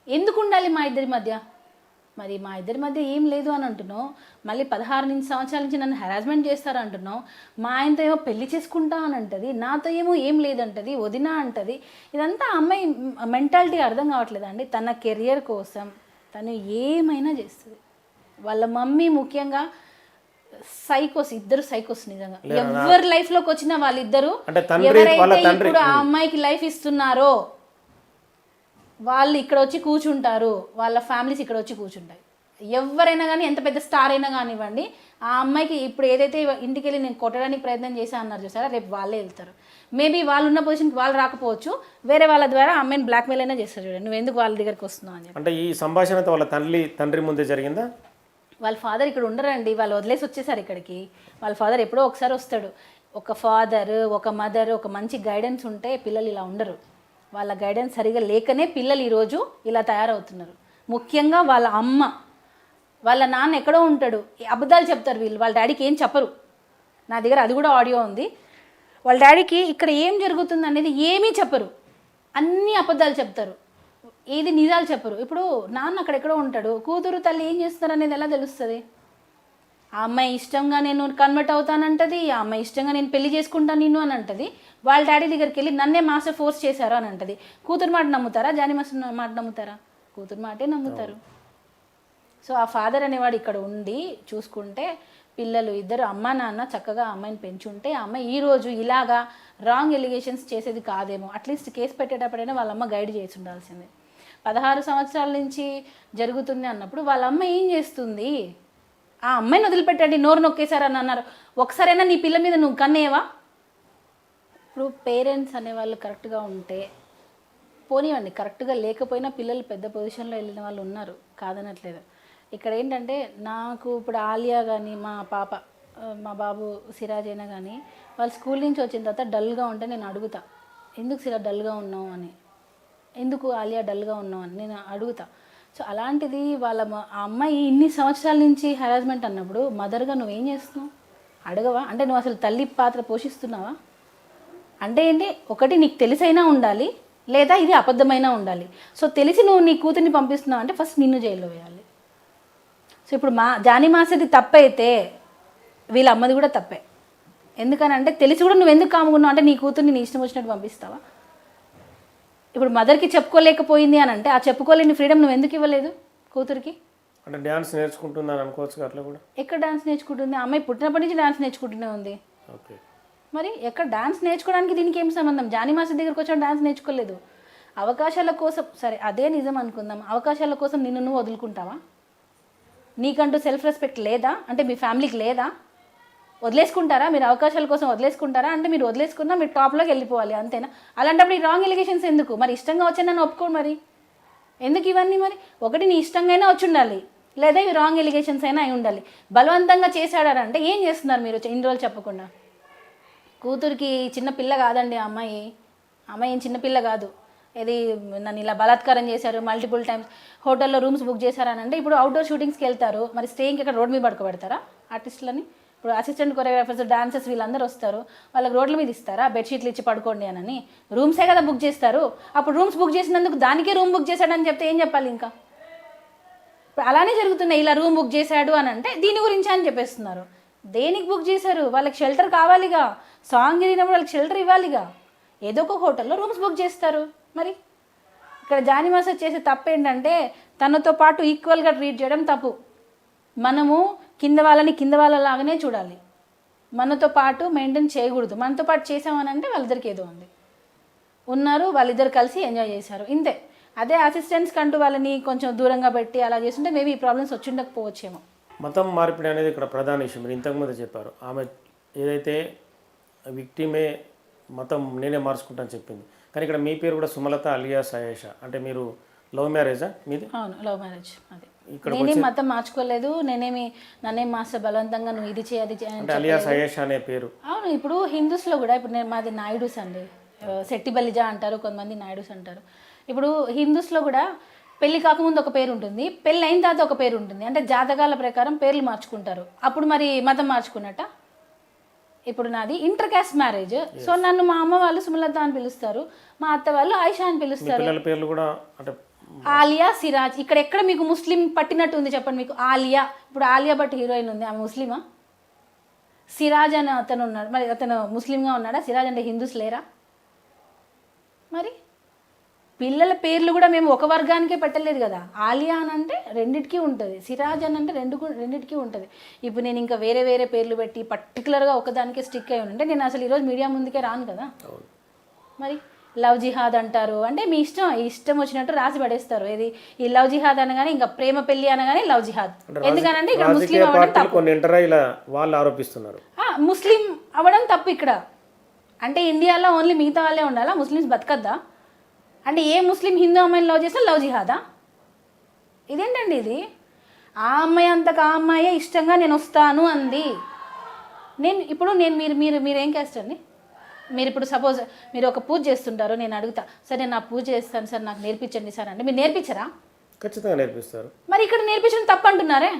Speaker 5: ఎందుకు ఉండాలి మా ఇద్దరి మధ్య? మరి మా ఇద్దరి మధ్య ఏం లేదు అని అంటున్నావు. మళ్ళీ 16 సంవత్సరాల నుంచి నన్ను హెరాస్మెంట్ చేస్తారు అంటున్నావు. మా ఆయనతో ఏమో పెళ్లి చేసుకుంటా అని అంటది, నాతో ఏమో ఏం లేదంటది, వదినా అంటది. ఇదంతా అమ్మాయి మెంటాలిటీ అర్థం కావట్లేదు అండి. తన కెరియర్ కోసం తను ఏమైనా చేస్తుంది. వాళ్ళ మమ్మీ ముఖ్యంగా సైకోస్, ఇద్దరు సైకోస్ నిజంగా. ఎవరి లైఫ్లోకి వచ్చిన వాళ్ళిద్దరు ఎవరైతే ఇప్పుడు ఆ అమ్మాయికి లైఫ్ ఇస్తున్నారో వాళ్ళు ఇక్కడ వచ్చి కూర్చుంటారు, వాళ్ళ ఫ్యామిలీస్ ఇక్కడ వచ్చి కూర్చుంటాయి. ఎవరైనా కానీ, ఎంత పెద్ద స్టార్ అయినా కానివ్వండి, ఆ అమ్మాయికి ఇప్పుడు ఏదైతే ఇంటికి వెళ్ళి నేను కొట్టడానికి ప్రయత్నం చేశా అన్నారు చూసారా, రేపు వాళ్ళే వెళ్తారు. మేబీ వాళ్ళు ఉన్న పొజిషన్కి వాళ్ళు రాకపోవచ్చు, వేరే వాళ్ళ ద్వారా అమ్మాయిని బ్లాక్మెయిల్ అయినా చేస్తారు. చూడండి, నువ్వు ఎందుకు వాళ్ళ దగ్గరికి వస్తున్నావు అని చెప్పి.
Speaker 2: అంటే ఈ సంభాషణతో వాళ్ళ తండ్రి ముందే జరిగిందా?
Speaker 5: వాళ్ళ ఫాదర్ ఇక్కడ ఉండరండి, వాళ్ళు వదిలేసి వచ్చేసారు ఇక్కడికి. వాళ్ళ ఫాదర్ ఎప్పుడో ఒకసారి వస్తాడు. ఒక ఫాదర్, ఒక మదర్, ఒక మంచి గైడెన్స్ ఉంటే పిల్లలు ఇలా ఉండరు. వాళ్ళ గైడెన్స్ సరిగా లేకనే పిల్లలు ఈరోజు ఇలా తయారవుతున్నారు. ముఖ్యంగా వాళ్ళ అమ్మ, వాళ్ళ నాన్న ఎక్కడో ఉంటాడు, అబద్ధాలు చెప్తారు వీళ్ళు. వాళ్ళ డాడీకి ఏం చెప్పరు. నా దగ్గర అది కూడా ఆడియో ఉంది. వాళ్ళ డాడీకి ఇక్కడ ఏం జరుగుతుంది అనేది ఏమీ చెప్పరు, అన్నీ అబద్ధాలు చెప్తారు, ఏది నిజాలు చెప్పరు. ఇప్పుడు నాన్న అక్కడెక్కడో ఉంటాడు, కూతురు తల్లి ఏం చేస్తారు అనేది ఎలా తెలుస్తుంది? ఆ అమ్మాయి ఇష్టంగా నేను కన్వర్ట్ అవుతానంటది, ఆ అమ్మాయి ఇష్టంగా నేను పెళ్లి చేసుకుంటాను నిన్ను అని అంటది. వాళ్ళ డాడీ దగ్గరికి వెళ్ళి నన్నే మాస్టర్ ఫోర్స్ చేశారు అని అంటది. కూతురు మాట నమ్ముతారా? జానీ మాస్టర్ మాట నమ్ముతారా? కూతురు మాటే నమ్ముతారు. సో ఆ ఫాదర్ అనేవాడు ఇక్కడ ఉండి చూసుకుంటే పిల్లలు ఇద్దరు అమ్మ నాన్న చక్కగా అమ్మాయిని పెంచుంటే ఆ అమ్మాయి ఈరోజు ఇలాగా రాంగ్ ఎలిగేషన్స్ చేసేది కాదేమో. అట్లీస్ట్ కేసు పెట్టేటప్పుడైనా వాళ్ళ అమ్మ గైడ్ చేసి ఉండాల్సిందే. 16 సంవత్సరాల నుంచి జరుగుతుంది అన్నప్పుడు వాళ్ళ అమ్మ ఏం చేస్తుంది? ఆ అమ్మాయిని వదిలిపెట్టండి, నోరు నొక్కేశారని అన్నారు. ఒకసారైనా నీ పిల్ల మీద నువ్వు కన్నేవా? ఇప్పుడు పేరెంట్స్ అనేవాళ్ళు కరెక్ట్గా ఉంటే పోనివ్వండి, కరెక్ట్గా లేకపోయినా పిల్లలు పెద్ద పొజిషన్లో వెళ్ళిన వాళ్ళు ఉన్నారు, కాదనట్లేదు. ఇక్కడ ఏంటంటే నాకు ఇప్పుడు ఆలియా కానీ మా పాప, మా బాబు సిరాజ్ అయినా కానీ వాళ్ళు స్కూల్ నుంచి వచ్చిన తర్వాత డల్గా ఉంటే నేను అడుగుతా, ఎందుకు సిరాజ్ డల్గా ఉన్నావు అని, ఎందుకు ఆలియా డల్గా ఉన్నావు అని నేను అడుగుతా. సో అలాంటిది వాళ్ళ ఆ అమ్మాయి ఇన్ని సంవత్సరాల నుంచి హెరాస్మెంట్ అన్నప్పుడు మదర్గా నువ్వేం చేస్తున్నావు? అడగవా? అంటే నువ్వు అసలు తల్లి పాత్ర పోషిస్తున్నావా? అంటే ఏంటి, ఒకటి నీకు తెలిసైనా ఉండాలి, లేదా ఇది అబద్ధమైనా ఉండాలి. సో తెలిసి నువ్వు నీ కూతుర్ని పంపిస్తున్నావు అంటే ఫస్ట్ నిన్ను జైల్లో వేయాలి. సో ఇప్పుడు జానీ మాస్టర్ది తప్పైతే వీళ్ళ అమ్మది కూడా తప్పే. ఎందుకని అంటే తెలిసి కూడా నువ్వు ఎందుకు కాముకున్నావు అంటే నీ కూతుర్ని నీ ఇష్టం వచ్చినట్టు పంపిస్తావా? ఇప్పుడు మదర్కి చెప్పుకోలేకపోయింది అని అంటే ఆ చెప్పుకోలేని ఫ్రీడమ్ నువ్వు ఎందుకు ఇవ్వలేదు కూతురికి?
Speaker 2: అంటే డ్యాన్స్ నేర్చుకుంటుందని అనుకోవచ్చు అట్లా కూడా.
Speaker 5: ఎక్కడ డ్యాన్స్ నేర్చుకుంటుంది? అమ్మాయి పుట్టినప్పటి నుంచి డ్యాన్స్ నేర్చుకుంటూనే ఉంది.
Speaker 2: ఓకే,
Speaker 5: మరి ఎక్కడ డ్యాన్స్ నేర్చుకోవడానికి దీనికి ఏం సంబంధం? జానీ మాస్టర్ దగ్గరికి వచ్చాను, డ్యాన్స్ నేర్చుకోలేదు. అవకాశాల కోసం, సరే అదే నిజం అనుకుందాం, అవకాశాల కోసం నిన్ను నువ్వు వదులుకుంటావా? నీకంటూ సెల్ఫ్ రెస్పెక్ట్ లేదా? అంటే మీ ఫ్యామిలీకి లేదా? వదిలేసుకుంటారా మీరు? అవకాశాల కోసం వదిలేసుకుంటారా? అంటే మీరు వదిలేసుకున్నా మీరు టాప్లోకి వెళ్ళిపోవాలి, అంతేనా? అలాంటప్పుడు ఈ రాంగ్ ఎలిగేషన్స్ ఎందుకు? మరి ఇష్టంగా వచ్చి నన్ను ఒప్పుకోండి, మరి ఎందుకు ఇవన్నీ? మరి ఒకటి నీ ఇష్టంగా అయినా వచ్చి ఉండాలి, లేదా ఇవి రాంగ్ ఎలిగేషన్స్ అయినా అయి ఉండాలి. బలవంతంగా చేశాడారంటే ఏం చేస్తున్నారు మీరు ఇన్ని రోజులు చెప్పకుండా? కూతురికి చిన్న పిల్ల కాదండి ఆ అమ్మాయి. అమ్మాయి ఏం చిన్నపిల్ల కాదు. ఇది నన్ను ఇలా బలాత్కారం చేశారు, మల్టిపుల్ టైమ్స్ హోటల్లో రూమ్స్ బుక్ చేశారని అంటే ఇప్పుడు అవుట్డోర్ షూటింగ్స్కి వెళ్తారు, మరి స్టేయింగ్కి ఇక్కడ రోడ్ మీద పడుకోబెడతారా ఆర్టిస్టులని? ఇప్పుడు అసిస్టెంట్ కొరియోగ్రాఫర్స్, డాన్సర్స్ వీళ్ళందరూ వస్తారు, వాళ్ళకి రోడ్ల మీద ఇస్తారా బెడ్షీట్లు ఇచ్చి పడుకోండి అని? రూమ్సే కదా బుక్ చేస్తారు. అప్పుడు రూమ్స్ బుక్ చేసినందుకు దానికే రూమ్ బుక్ చేశాడని చెప్తే ఏం చెప్పాలి? ఇంకా ఇప్పుడు అలానే జరుగుతున్నాయి. ఇలా రూమ్ బుక్ చేశాడు అని అంటే దీని గురించి అని చెప్పేస్తున్నారు. దేనికి బుక్ చేశారు? వాళ్ళకి షెల్టర్ కావాలిగా, సాంగ్ వెళ్ళినప్పుడు వాళ్ళకి షెల్టర్ ఇవ్వాలిగా. ఏదో ఒక హోటల్లో రూమ్స్ బుక్ చేస్తారు. మరి ఇక్కడ జానీ మాస్టర్ చేసే తప్పు ఏంటంటే తనతో పాటు ఈక్వల్గా ట్రీట్ చేయడం తప్పు. మనము కింద వాళ్ళని కింద వాళ్ళలాగానే చూడాలి, మనతో పాటు మెయింటైన్ చేయకూడదు. మనతో పాటు చేసామని అంటే వాళ్ళిద్దరికి ఏదో ఉంది. ఉన్నారు, వాళ్ళిద్దరు కలిసి ఎంజాయ్ చేశారు, ఇంతే. అదే అసిస్టెంట్స్ కంటూ వాళ్ళని కొంచెం దూరంగా పెట్టి అలా చేస్తుంటే మేబీ ఈ ప్రాబ్లమ్స్ వచ్చి ఉండకపోవచ్చేమో.
Speaker 2: మతం మార్పిడి అనేది ఇక్కడ ప్రధాన ఇష్యూ. మీరు ఇంతకుముందు చెప్పారు, ఆమె ఏదైతే విక్టిమే మతం నేనే మార్చుకుంటాను చెప్పింది, కానీ ఇక్కడ మీ పేరు కూడా సుమలత అలియాస్ ఆయేషా, అంటే మీరు లవ్ మ్యారేజా మీది?
Speaker 5: అవును, లవ్ మ్యారేజ్. అది
Speaker 2: ఇక్కడ
Speaker 5: నేనేం మతం మార్చుకోలేదు, నన్నేం మాస్టర్ బలవంతంగా నువ్వు ఇది చేయి అది చేయి.
Speaker 2: అంటే అలియాస్ ఆయేషా అనే పేరు.
Speaker 5: అవును, ఇప్పుడు హిందూస్లో కూడా ఇప్పుడు మాది నాయుడుస్ అండి, శెట్టి బలిజా అంటారు, కొంతమంది నాయుడుస్ అంటారు. ఇప్పుడు హిందూస్లో కూడా పెళ్లి కాకముందు ఒక పేరు ఉంటుంది, పెళ్ళి అయిన తర్వాత ఒక పేరు ఉంటుంది. అంటే జాతకాల ప్రకారం పేర్లు మార్చుకుంటారు. అప్పుడు మరి మతం మార్చుకున్నట్ట? ఇప్పుడు నాది ఇంటర్ క్యాస్ట్ మ్యారేజ్, సో నన్ను మా అమ్మ వాళ్ళు సుమలత అని పిలుస్తారు, మా అత్త వాళ్ళు ఆయిషా అని పిలుస్తారు.
Speaker 2: పిల్లల పేర్లు కూడా అంటే
Speaker 5: ఆలియా, సిరాజ్. ఇక్కడ ఎక్కడ మీకు ముస్లిం పట్టినట్టు ఉంది చెప్పండి? మీకు ఆలియా, ఇప్పుడు ఆలియా భట్ హీరోయిన్ ఉంది, ఆమె ముస్లిమా? సిరాజ్ అని అతను ఉన్నాడు, మరి అతను ముస్లింగా ఉన్నాడా? సిరాజ్ అంటే హిందూస్ లేరా? మరి పిల్లల పేర్లు కూడా మేము ఒక వర్గానికే పెట్టలేదు కదా. ఆలియా అని అంటే రెండిటికి ఉంటుంది, సిరాజ్ అని అంటే రెండిటికి ఉంటుంది. ఇప్పుడు నేను ఇంకా వేరే వేరే పేర్లు పెట్టి పర్టికులర్గా ఒకదానికే స్టిక్ అయి ఉంటే నేను అసలు ఈరోజు మీడియా ముందుకే రాను కదా. మరి లవ్ జిహాద్ అంటారు, అంటే మీ ఇష్టం వచ్చినట్టు రాసి పడేస్తారు. ఇది ఈ లవ్ జిహాద్ అనగానే ఇంకా ప్రేమ పెళ్లి అనగానే లవ్ జిహాద్. ఎందుకనంటే ఇక్కడ ముస్లిం అవ్వడం తప్పు,
Speaker 2: వాళ్ళు ఆరోపిస్తున్నారు
Speaker 5: ముస్లిం అవ్వడం తప్పు ఇక్కడ. అంటే ఇండియాలో ఓన్లీ మిగతా వాళ్ళే ఉండాలా, ముస్లిమ్స్ బతకద్దా? అంటే ఏ ముస్లిం హిందూ అమ్మాయిని లవ్ చేసినా లవ్ జిహాదా? ఇదేంటండి ఇది? ఆ అమ్మాయి అంతకు ఆ అమ్మాయే ఇష్టంగా నేను వస్తాను అంది. మీరేం చేస్తండి? మీరు ఇప్పుడు సపోజ్ మీరు ఒక పూజ చేస్తుంటారు, నేను అడుగుతా, సరే నేను నా పూజ చేస్తాను సార్, నాకు నేర్పించండి సార్ అంటే మీరు నేర్పించరా?
Speaker 2: ఖచ్చితంగా నేర్పిస్తారు.
Speaker 5: మరి ఇక్కడ నేర్పించడం తప్పు అంటున్నారే.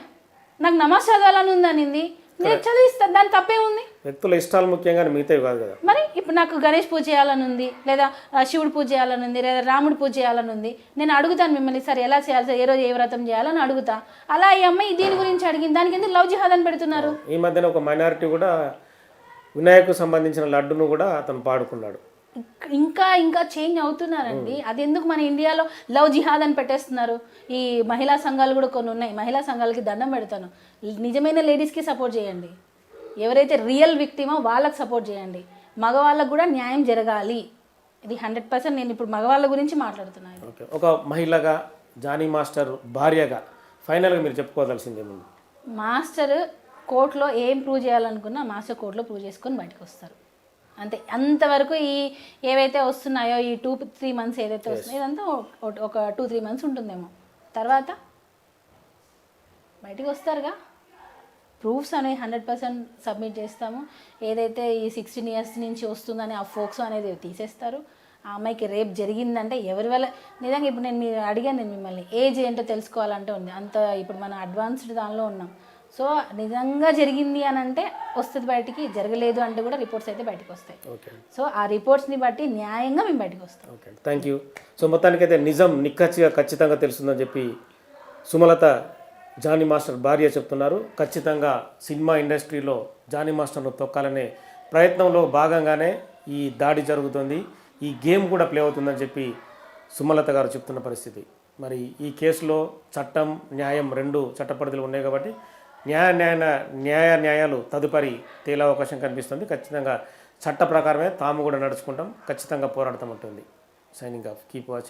Speaker 5: నాకు నమాజ్ చదవాలని ఉందనింది, నేను చదివిస్తాను, దాని తప్పే ఉంది.
Speaker 2: వ్యక్తుల ఇష్టాలు ముఖ్యంగా మిగతావి కాదు కదా.
Speaker 5: మరి ఇప్పుడు నాకు గణేష్ పూజ చేయాలని ఉంది, లేదా శివుడు పూజ చేయాలని ఉంది, లేదా రాముడు పూజ చేయాలని ఉంది, నేను అడుగుతాను మిమ్మల్ని, సార్ ఎలా చేయాలి సార్, ఏ రోజు ఏ వ్రతం చేయాలని అడుగుతా. అలా ఈ అమ్మాయి దీని గురించి అడిగింది, దానికి ఎందుకు లవ్ జిహాద్ అని పెడుతున్నారు?
Speaker 2: ఈ మధ్యన ఒక మైనారిటీ కూడా వినాయకు సంబంధించిన లడ్డును కూడా అతను పాడుకున్నాడు.
Speaker 5: ఇంకా చేంజ్ అవుతున్నారండి. అది ఎందుకు మన ఇండియాలో లవ్ జిహాద్ అని పెట్టేస్తున్నారు? ఈ మహిళా సంఘాలు కూడా కొన్ని ఉన్నాయి, మహిళా సంఘాలకి దండం పెడతాను. నిజమైన లేడీస్కి సపోర్ట్ చేయండి, ఎవరైతే రియల్ విక్టిమో వాళ్ళకి సపోర్ట్ చేయండి. మగవాళ్ళకు కూడా న్యాయం జరగాలి. ఇది 100% నేను ఇప్పుడు మగవాళ్ళ గురించి మాట్లాడుతున్నాను.
Speaker 2: ఓకే, ఒక మహిళగా జానీ మాస్టర్ భార్యగా ఫైనల్గా మీరు చెప్పుకోవాల్సిందే ముందు?
Speaker 5: మాస్టర్ కోర్టులో ఏం ప్రూవ్ చేయాలనుకున్నా మాస్టర్ కోర్టులో ప్రూవ్ చేసుకొని బయటకు వస్తారు, అంతే. అంతవరకు ఈ ఏవైతే వస్తున్నాయో ఈ 2-3 మంత్స్ ఏదైతే వస్తున్నాయో ఇదంతా ఒక 2-3 మంత్స్ ఉంటుందేమో, తర్వాత బయటకు వస్తారుగా. ప్రూఫ్స్ అనేవి 100% సబ్మిట్ చేస్తాము. ఏదైతే ఈ 16 ఇయర్స్ నుంచి వస్తుందని ఆ ఫోక్స్ అనేది తీసేస్తారు. ఆ అమ్మాయికి రేప్ జరిగిందంటే ఎవరి వల్ల, నిజంగా ఇప్పుడు నేను అడిగాను, నేను మిమ్మల్ని ఏజ్ ఏంటో తెలుసుకోవాలంటే ఉంది అంత. ఇప్పుడు మనం అడ్వాన్స్డ్ దానిలో ఉన్నాం. సో నిజంగా జరిగింది అని అంటే వస్తుంది బయటికి, జరగలేదు అంటే కూడా రిపోర్ట్స్ అయితే బయటకు వస్తాయి. సో ఆ రిపోర్ట్స్ని బట్టి న్యాయంగా మేము బయటకు వస్తాం.
Speaker 2: Okay, thank you. సో మొత్తానికైతే నిజం ఖచ్చితంగా తెలుస్తుందని చెప్పి సుమలత జానీ మాస్టర్ భార్య చెప్తున్నారు. ఖచ్చితంగా సినిమా ఇండస్ట్రీలో జానీ మాస్టర్ను తొక్కాలనే ప్రయత్నంలో భాగంగానే ఈ దాడి జరుగుతుంది, ఈ గేమ్ కూడా ప్లే అవుతుందని చెప్పి సుమలత గారు చెప్తున్న పరిస్థితి. మరి ఈ కేసులో చట్టం న్యాయం రెండు చట్టపరిధిలో ఉన్నాయి కాబట్టి న్యాయాలు తదుపరి తేలే అవకాశం కనిపిస్తుంది. ఖచ్చితంగా చట్ట ప్రకారమే తాము కూడా నడుచుకుంటాం, ఖచ్చితంగా పోరాడతాం ఉంటుంది. Signing off, keep watching.